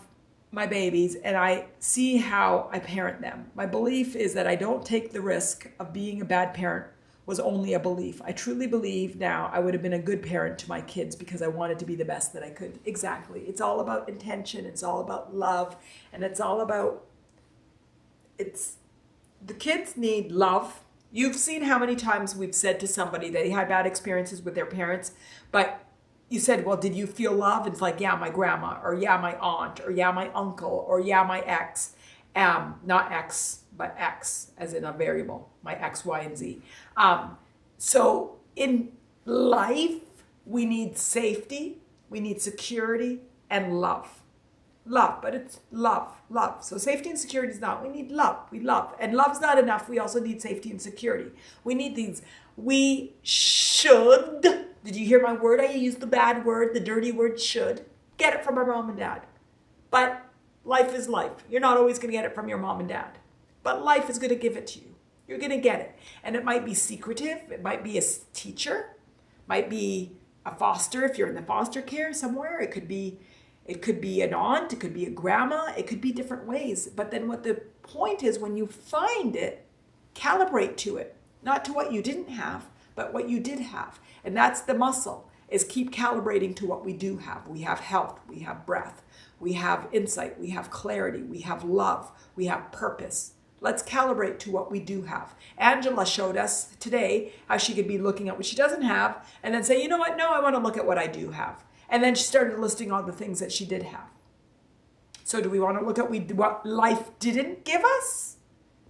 my babies and I see how I parent them. My belief is that I don't take the risk of being a bad parent was only a belief. I truly believe now I would have been a good parent to my kids because I wanted to be the best that I could. Exactly. It's all about intention. It's all about love. And it's all about, the kids need love. You've seen how many times we've said to somebody they had bad experiences with their parents, but you said, well, did you feel love? And it's like, yeah, my grandma, or yeah, my aunt, or yeah, my uncle, or yeah, my ex. Not X, but X, as in a variable, my X, Y, and Z. So in life, we need safety, we need security, and love. Love, but it's love. So safety and security is not, we need love. We love. And love's not enough. We also need safety and security. We need these. We should, Did you hear my word? I used the bad word, the dirty word should. Get it from our mom and dad. But life is life. You're not always going to get it from your mom and dad. But life is going to give it to you. You're going to get it. And it might be secretive. It might be a teacher. Might be a foster if you're in the foster care somewhere. It could be an aunt. It could be a grandma. It could be different ways. But then what the point is, when you find it, calibrate to it. Not to what you didn't have, but what you did have. And that's the muscle, is keep calibrating to what we do have. We have health. We have breath. We have insight. We have clarity. We have love. We have purpose. Let's calibrate to what we do have. Angela showed us today how she could be looking at what she doesn't have and then say, you know what? No, I want to look at what I do have. And then she started listing all the things that she did have. So do we want to look at what life didn't give us?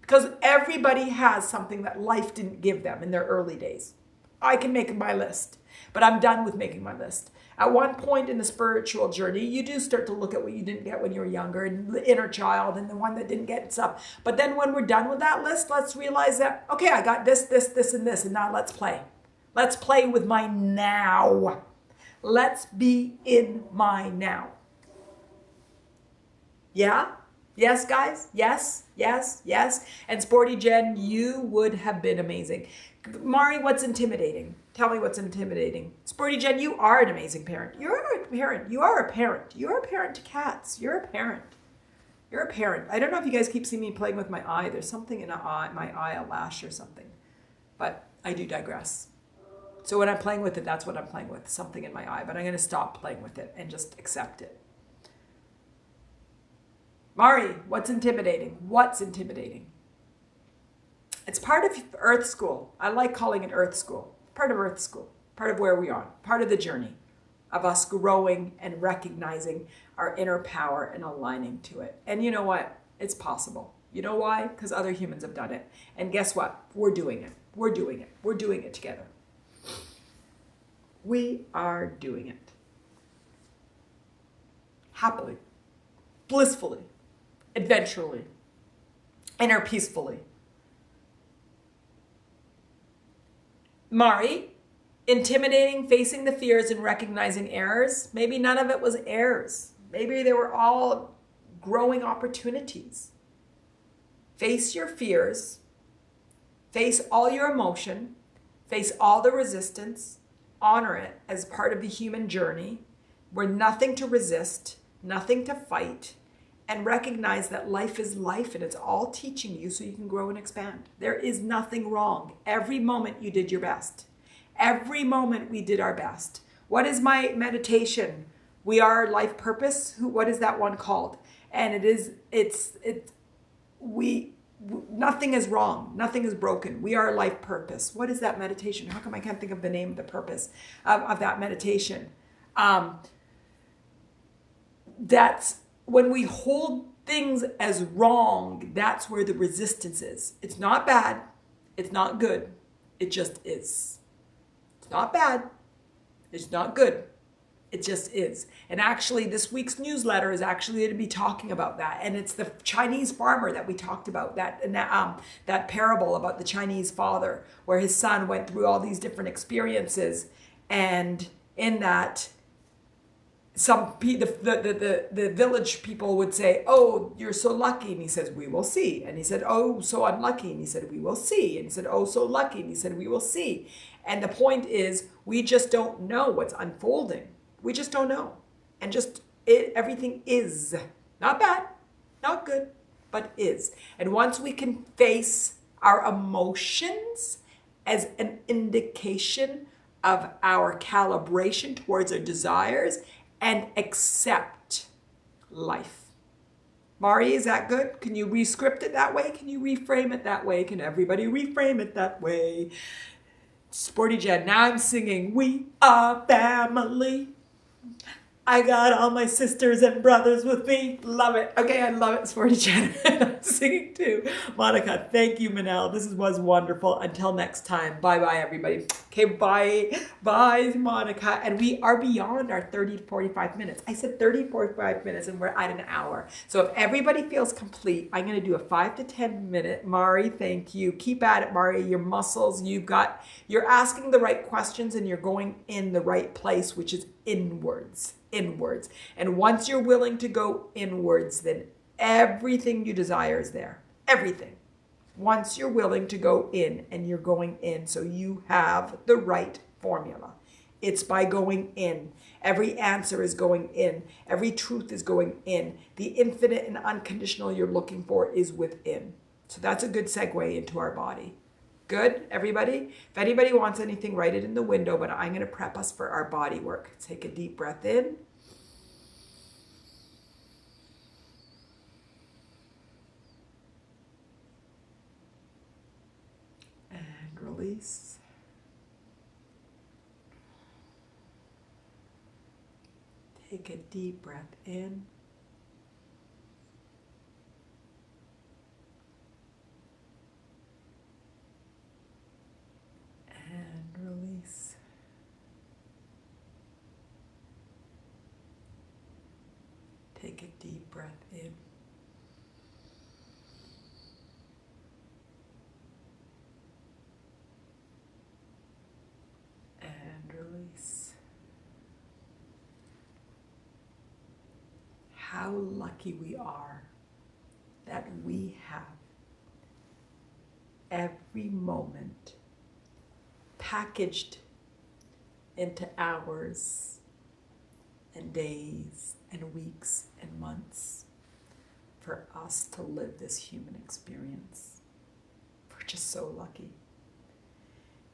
Because everybody has something that life didn't give them in their early days. I can make my list, but I'm done with making my list. At one point in the spiritual journey, you do start to look at what you didn't get when you were younger, and the inner child and the one that didn't get stuff. But then when we're done with that list, let's realize that, okay, I got this, this, this, and this, and now let's play. Let's play with my now. Let's be in my now. Yeah? Yes, guys? Yes, yes, yes. And Sporty Jen, you would have been amazing. Mari, what's intimidating? Tell me what's intimidating. Sporty Jen, you are an amazing parent. You're a parent. You are a parent. You're a parent to cats. You're a parent. You're a parent. I don't know if you guys keep seeing me playing with my eye. There's something in my eye, a lash or something. But I do digress. So when I'm playing with it, that's what I'm playing with, something in my eye. But I'm going to stop playing with it and just accept it. Mari, what's intimidating? What's intimidating? It's part of Earth School. I like calling it Earth School. Part of Earth School. Part of where we are. Part of the journey of us growing and recognizing our inner power and aligning to it. And you know what? It's possible. You know why? Because other humans have done it. And guess what? We're doing it. We're doing it. We're doing it together. We are doing it. Happily. Blissfully. Adventurally. Inner peacefully. Mari, intimidating, facing the fears and recognizing errors. Maybe none of it was errors. Maybe they were all growing opportunities. Face your fears. Face all your emotion. Face all the resistance. Honor it as part of the human journey. We're nothing to resist, nothing to fight. And recognize that life is life and it's all teaching you so you can grow and expand. There is nothing wrong. Every moment you did your best. Every moment we did our best. What is my meditation? We are life purpose. What is that one called? And nothing is wrong. Nothing is broken. We are life purpose. What is that meditation? How come I can't think of the name of the purpose of that meditation? That's when we hold things as wrong, that's where the resistance is. It's not bad. It's not good. It just is. It's not bad. It's not good. It just is. And actually, this week's newsletter is actually going to be talking about that. And it's the Chinese farmer that we talked about, that parable about the Chinese father, where his son went through all these different experiences. And in that, the village people would say, oh, you're so lucky. And he says, we will see. And he said, oh, so unlucky. And he said, we will see. And he said, oh, so lucky. And he said, we will see. And the point is, we just don't know what's unfolding. We just don't know. And everything is. Not bad, not good, but is. And once we can face our emotions as an indication of our calibration towards our desires, and accept life. Mari, is that good? Can you re-script it that way? Can you reframe it that way? Can everybody reframe it that way? Sporty Jen, now I'm singing, we are family. I got all my sisters and brothers with me. Love it. Okay, I love it. Sporty Jen. I'm singing too. Monica, thank you, Manal. This was wonderful. Until next time. Bye-bye, everybody. Okay, bye. Bye, Monica. And we are beyond our 30 to 45 minutes. I said 30 to 45 minutes, and we're at an hour. So if everybody feels complete, I'm going to do a 5 to 10 minute. Mari, thank you. Keep at it, Mari. Your muscles, you're asking the right questions, and you're going in the right place, which is inwards. And once you're willing to go inwards, then everything you desire is there. Everything. Once you're willing to go in, and you're going in, so you have the right formula. It's by going in. Every answer is going in. Every truth is going in. The infinite and unconditional you're looking for is within. So that's a good segue into our body. Good, everybody? If anybody wants anything, write it in the window, but I'm going to prep us for our body work. Take a deep breath in. And release. Take a deep breath in. And release. Take a deep breath in. And release. How lucky we are that we have every moment packaged into hours and days and weeks and months for us to live this human experience. We're just so lucky.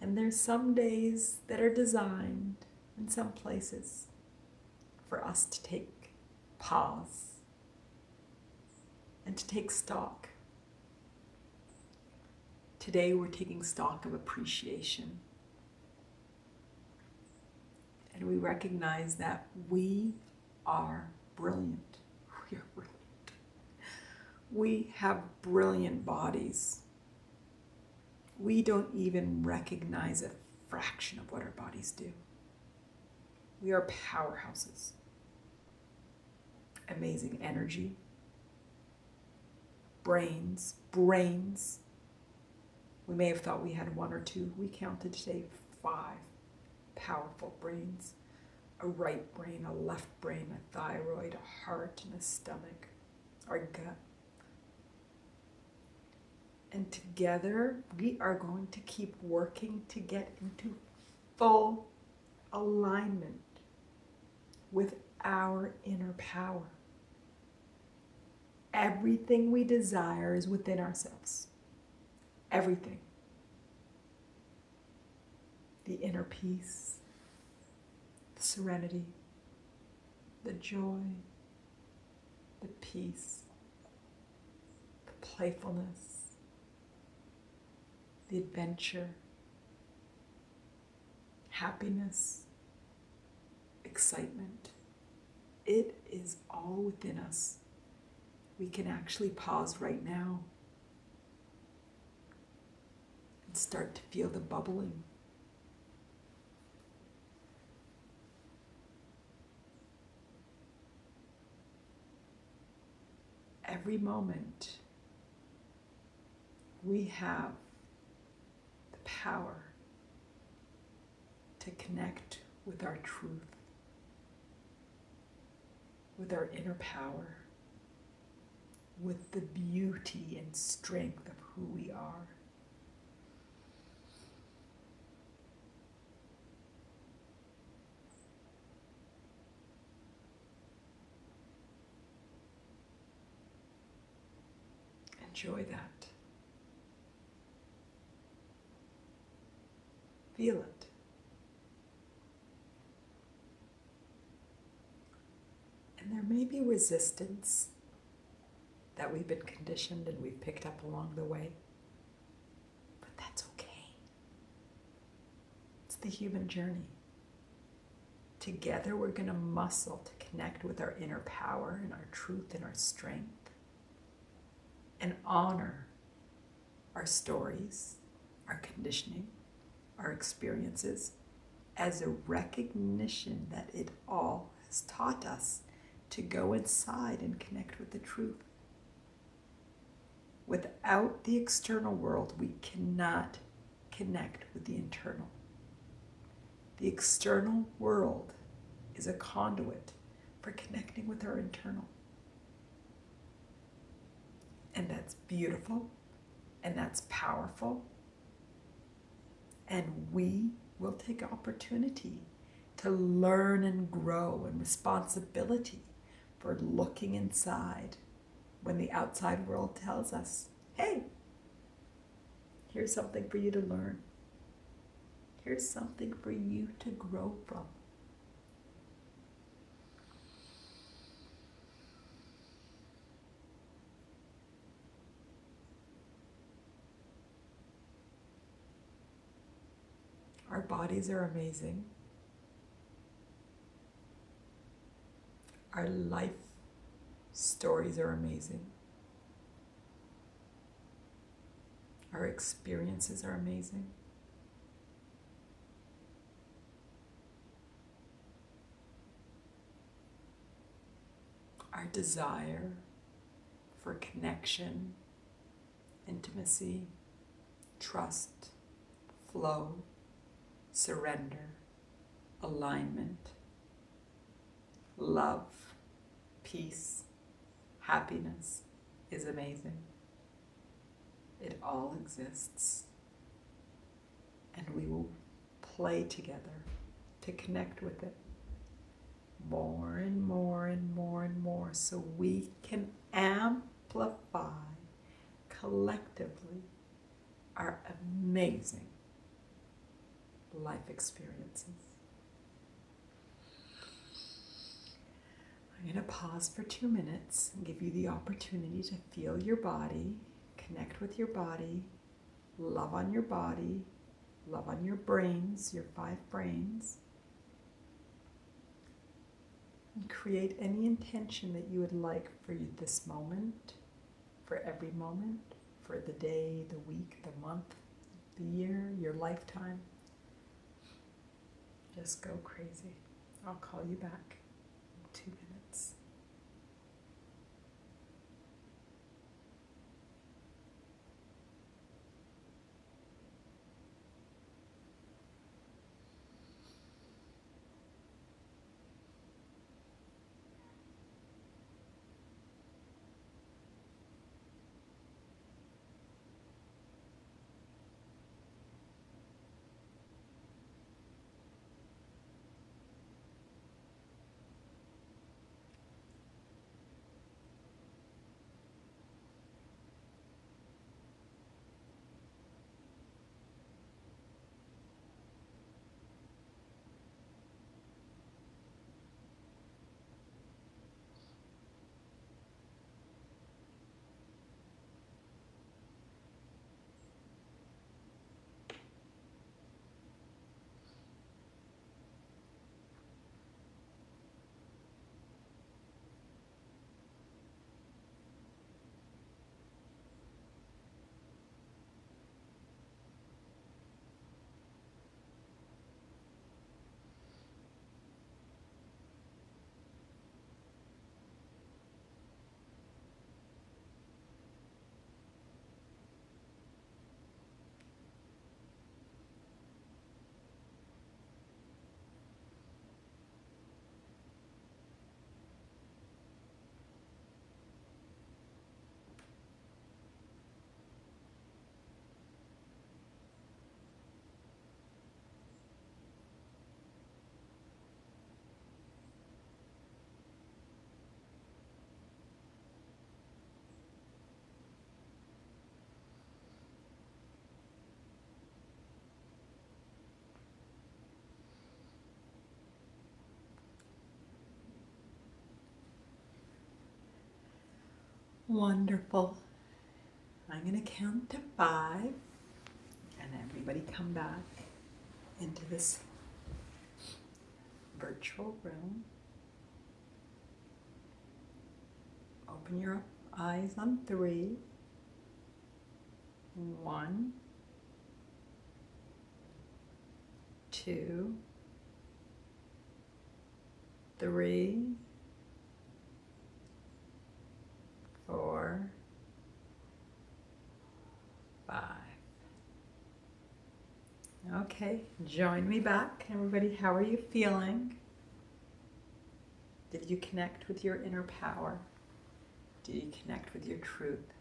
And there's some days that are designed in some places for us to take pause and to take stock. Today we're taking stock of appreciation. And we recognize that we are brilliant. We are brilliant. We have brilliant bodies. We don't even recognize a fraction of what our bodies do. We are powerhouses. Amazing energy. Brains. We may have thought we had 1 or 2. We counted today 5 powerful brains. A right brain, a left brain, a thyroid, a heart, and a stomach, our gut. And together, we are going to keep working to get into full alignment with our inner power. Everything we desire is within ourselves. Everything. The inner peace, the serenity, the joy, the peace, the playfulness, the adventure, happiness, excitement. It is all within us. We can actually pause right now and start to feel the bubbling. Every moment we have the power to connect with our truth, with our inner power, with the beauty and strength of who we are. Enjoy that. Feel it. And there may be resistance that we've been conditioned and we've picked up along the way. But that's okay. It's the human journey. Together we're going to muscle to connect connect with our inner power and our truth and our strength, and honor our stories, our conditioning, our experiences as a recognition that it all has taught us to go inside and connect with the truth. Without the external world, we cannot connect with the internal. The external world is a conduit for connecting with our internal. And that's beautiful, and that's powerful. And we will take opportunity to learn and grow, and responsibility for looking inside when the outside world tells us, hey, here's something for you to learn. Here's something for you to grow from. Our bodies are amazing. Our life stories are amazing. Our experiences are amazing. Our desire for connection, intimacy, trust, flow, surrender, alignment, love, peace, happiness is amazing. It all exists. And we will play together to connect with it more and more and more and more, so we can amplify collectively our amazing life experiences. I'm going to pause for 2 minutes and give you the opportunity to feel your body, connect with your body, love on your body, love on your brains, your 5 brains, and create any intention that you would like for you this moment, for every moment, for the day, the week, the month, the year, your lifetime. Just go crazy. I'll call you back in 2 minutes. Wonderful. I'm going to count to 5, and everybody come back into this virtual room. Open your eyes on 3. 1, 2, 3, 4, 5. Okay, join me back. Everybody, how are you feeling? Did you connect with your inner power? Did you connect with your truth?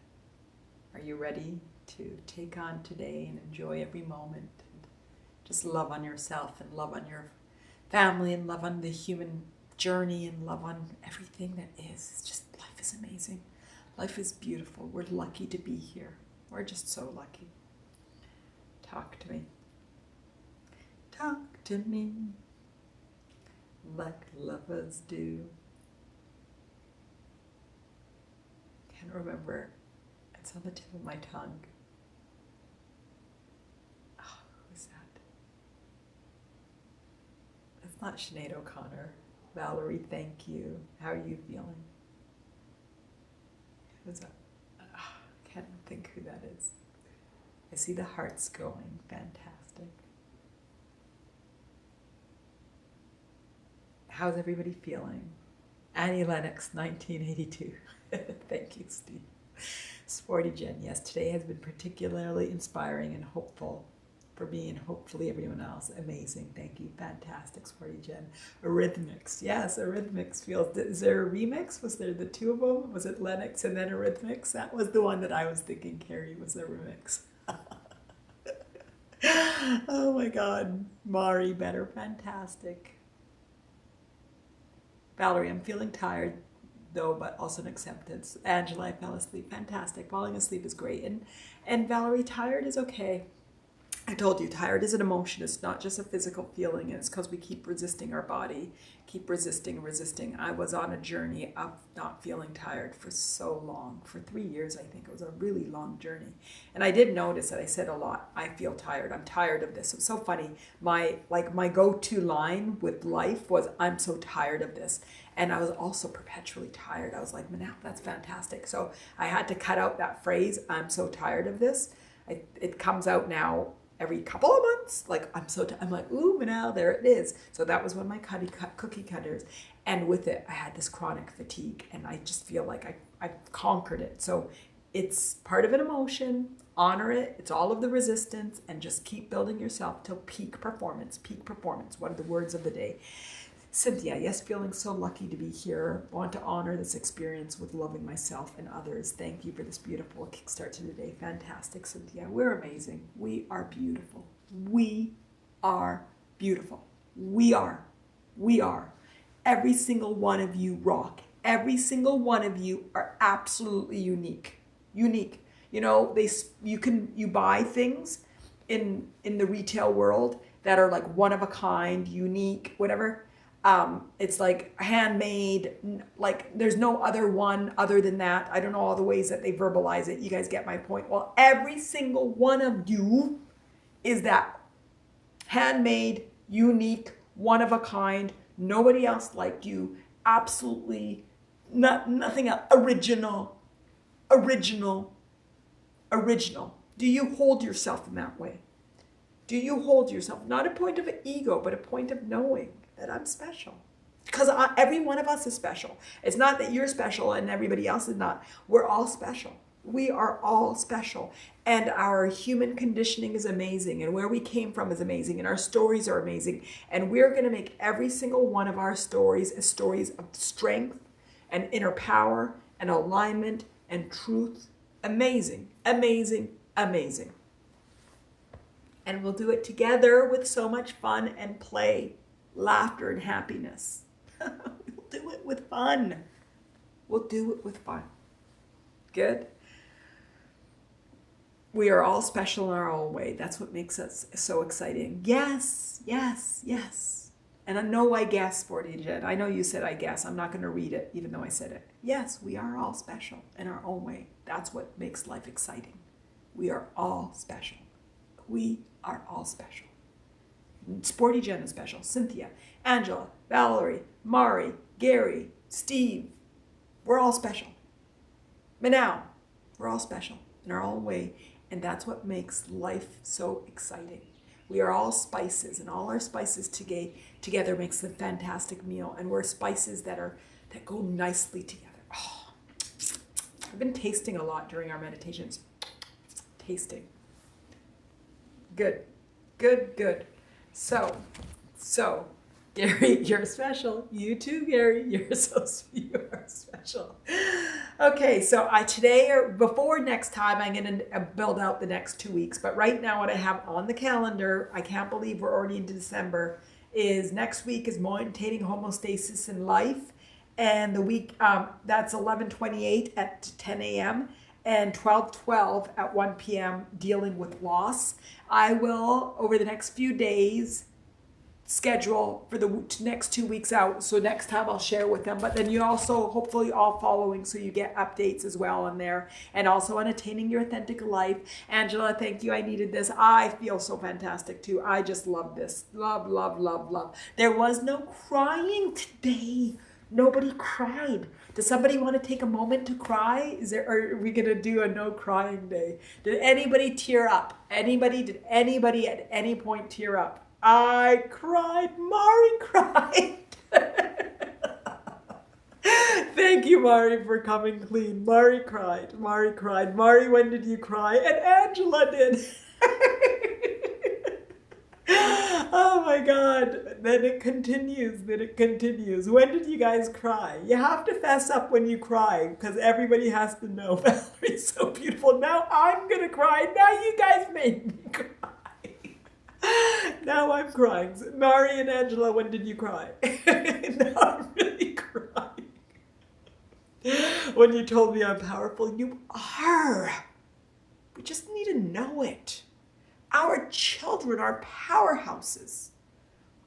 Are you ready to take on today and enjoy every moment? And just love on yourself and love on your family and love on the human journey and love on everything that is. It's just, life is amazing. Life is beautiful. We're lucky to be here. We're just so lucky. Talk to me. Talk to me like lovers do. Can't remember. It's on the tip of my tongue. Oh, who's that? It's not Sinead O'Connor. Valerie, thank you. How are you feeling? Who's that? Oh, can't think who that is. I see the hearts going. Fantastic. How's everybody feeling? Annie Lennox, 1982. Thank you, Steve. Sporty Jen, yes, today has been particularly inspiring and hopeful for me and hopefully everyone else. Amazing, thank you. Fantastic, Sporty Jen. Eurythmics, yes, Eurythmics feels. Is there a remix? Was there the two of them? Was it Lennox and then Eurythmics? That was the one that I was thinking, Carrie, was the remix. Oh my God, Mari, better, fantastic. Valerie, I'm feeling tired though, but also an acceptance. Angela, I fell asleep. Fantastic. Falling asleep is great. And Valerie, tired is okay. I told you, tired is an emotion. It's not just a physical feeling. And it's because we keep resisting our body, keep resisting. I was on a journey of not feeling tired for so long. For 3 years, I think. It was a really long journey. And I did notice that I said a lot, I feel tired. I'm tired of this. It was so funny. My go-to line with life was, I'm so tired of this. And I was also perpetually tired. I was like, Manal, that's fantastic. So I had to cut out that phrase, I'm so tired of this. It comes out now every couple of months. Like, I'm like, ooh, Manal, there it is. So that was one of my cookie cutters. And with it, I had this chronic fatigue. And I just feel like I conquered it. So it's part of an emotion. Honor it. It's all of the resistance. And just keep building yourself till peak performance. Peak performance. One of the words of the day. Cynthia, yes, feeling so lucky to be here. Want to honor this experience with loving myself and others. Thank you for this beautiful kickstart to the day. Fantastic, Cynthia. We're amazing. We are beautiful. We are beautiful. We are. We are. Every single one of you rock. Every single one of you are absolutely unique. Unique. You know, you buy things in the retail world that are like one of a kind, unique, whatever. It's like handmade, like there's no other one other than that. I don't know all the ways that they verbalize it. You guys get my point. Well, every single one of you is that handmade, unique, one of a kind, nobody else like you, absolutely nothing else, original. Do you hold yourself in that way? Do you hold yourself, not a point of ego, but a point of knowing that I'm special? Because every one of us is special. It's not that you're special and everybody else is not. We're all special. We are all special. And our human conditioning is amazing. And where we came from is amazing. And our stories are amazing. And we're going to make every single one of our stories as stories of strength and inner power and alignment and truth. Amazing, amazing, amazing. And we'll do it together with so much fun and play, laughter and happiness. We'll do it with fun. We'll do it with fun. Good? We are all special in our own way. That's what makes us so exciting. Yes, yes, yes. And I know I guess, Sporty Jen. I know you said I guess. I'm not going to read it, even though I said it. Yes, we are all special in our own way. That's what makes life exciting. We are all special. We are all special. Sporty Jen is special. Cynthia, Angela, Valerie, Mari, Gary, Steve. We're all special. Manal, we're all special in our own way. And that's what makes life so exciting. We are all spices, and all our spices together makes a fantastic meal. And we're spices that go nicely together. Oh, I've been tasting a lot during our meditations. Tasting. Good. So, Gary, you're special. You too, Gary. You are special. Okay, so today, or before next time, I'm going to build out the next 2 weeks. But right now, what I have on the calendar, I can't believe we're already into December, is next week is maintaining homeostasis in life. And the week, that's 11/28 at 10 a.m. and 12/12 at 1 p.m. dealing with loss. I will, over the next few days, schedule for the next 2 weeks out. So next time I'll share with them. But then you also, hopefully all following, so you get updates as well on there. And also on Attaining Your Authentic Life. Angela, thank you. I needed this. I feel so fantastic too. I just love this. Love. There was no crying today. Nobody cried. Does somebody want to take a moment to cry? Or are we going to do a no crying day? Did anybody tear up? Did anybody at any point tear up? I cried. Mari cried. Thank you, Mari, for coming clean. Mari cried. Mari, when did you cry? And Angela did. Oh my God. Then it continues. When did you guys cry? You have to fess up when you cry, because everybody has to know. Valerie's so beautiful. Now I'm going to cry. Now you guys made me cry. Now I'm crying. Mari and Angela, when did you cry? Now I'm really crying. When you told me I'm powerful, you are. We just need to know it. Our children are powerhouses.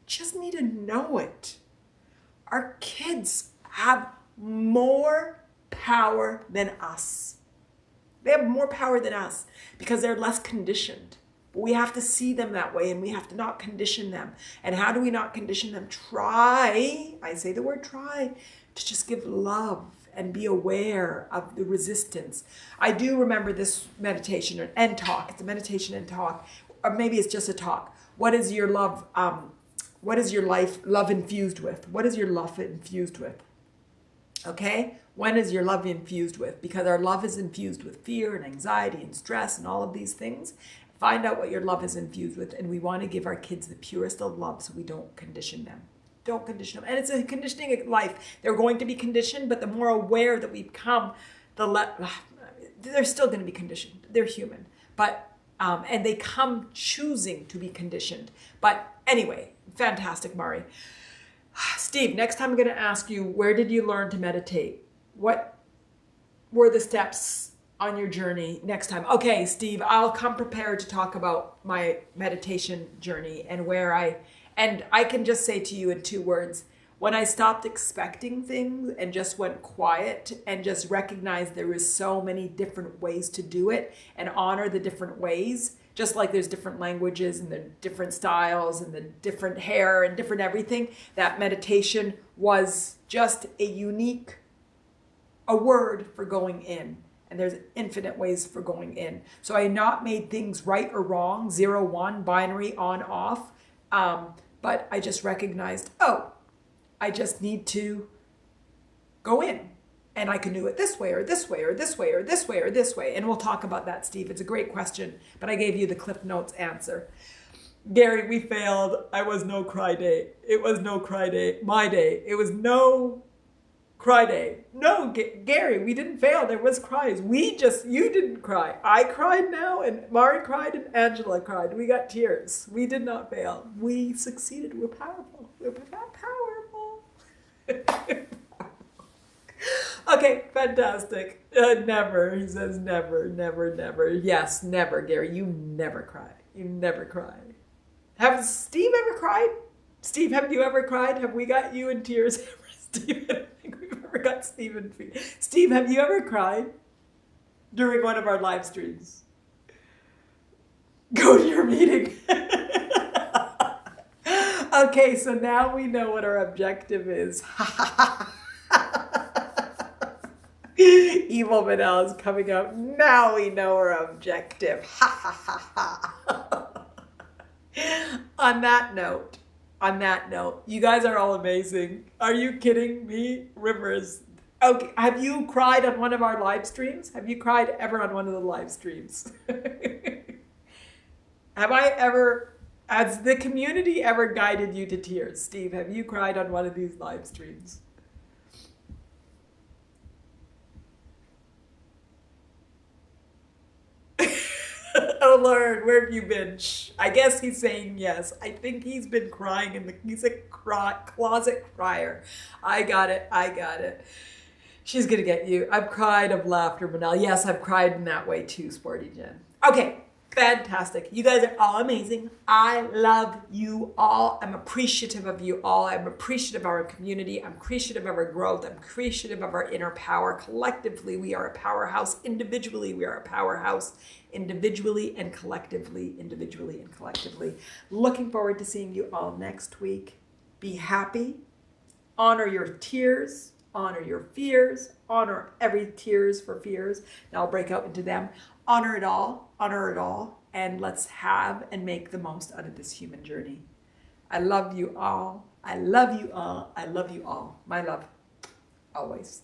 We just need to know it. Our kids have more power than us. They have more power than us because they're less conditioned. We have to see them that way, and we have to not condition them. And how do we not condition them? Try, I say the word try, to just give love and be aware of the resistance. I do remember this meditation and talk. It's a meditation and talk, or maybe it's just a talk. What is your love? What is your love infused with? What is your love infused with? Okay? When is your love infused with? Because our love is infused with fear and anxiety and stress and all of these things. Find out what your love is infused with, and we want to give our kids the purest of love so we don't condition them. Don't condition them. And it's a conditioning of life. They're going to be conditioned, but the more aware that we become, they're still going to be conditioned. They're human. But and they come choosing to be conditioned. But anyway, fantastic, Mari. Steve, next time I'm going to ask you, where did you learn to meditate? What were the steps on your journey next time? Okay, Steve, I'll come prepared to talk about my meditation journey and I can just say to you in 2 words, when I stopped expecting things and just went quiet and just recognized there was so many different ways to do it and honor the different ways, just like there's different languages and the different styles and the different hair and different everything, that meditation was just a word for going in. And there's infinite ways for going in. So I not made things right or wrong, 0, 1, binary, on, off. But I just recognized, I just need to go in. And I can do it this way or this way or this way or this way or this way. And we'll talk about that, Steve. It's a great question. But I gave you the Cliff Notes answer. Gary, we failed. I was no cry day. It was no cry day. My day. It was no cry day. No, Gary, we didn't fail. There was cries. You didn't cry. I cried now, and Mari cried, and Angela cried. We got tears. We did not fail. We succeeded. We're powerful. We're powerful. Okay, fantastic. Never, he says never. Yes, never, Gary. You never cry. You never cry. Has Steve ever cried? Steve, have you ever cried? Have we got you in tears? Steve, I don't think we've ever got Steve in tears. Steve, have you ever cried during one of our live streams? Go to your meeting. Okay, so now we know what our objective is. Evil Manal is coming up. Now we know her objective. Ha ha ha ha. On that note, you guys are all amazing. Are you kidding me? Rivers. Okay, have you cried on one of our live streams? Have you cried ever on one of the live streams? Has the community ever guided you to tears? Steve, have you cried on one of these live streams? Oh Lord, where have you been? Shh. I guess he's saying yes. I think he's been crying he's a closet crier. I got it. She's gonna get you. I've cried of laughter, Manal. Yes, I've cried in that way too, Sporty Jen. Okay, fantastic. You guys are all amazing. I love you all. I'm appreciative of you all. I'm appreciative of our community. I'm appreciative of our growth. I'm appreciative of our inner power. Collectively, we are a powerhouse. Individually, we are a powerhouse. Individually and collectively. Looking forward to seeing you all next week. Be happy. Honor your tears. Honor your fears. Honor every tears for fears. Now I'll break out into them. Honor it all. And let's have and make the most out of this human journey. I love you all. My love, always.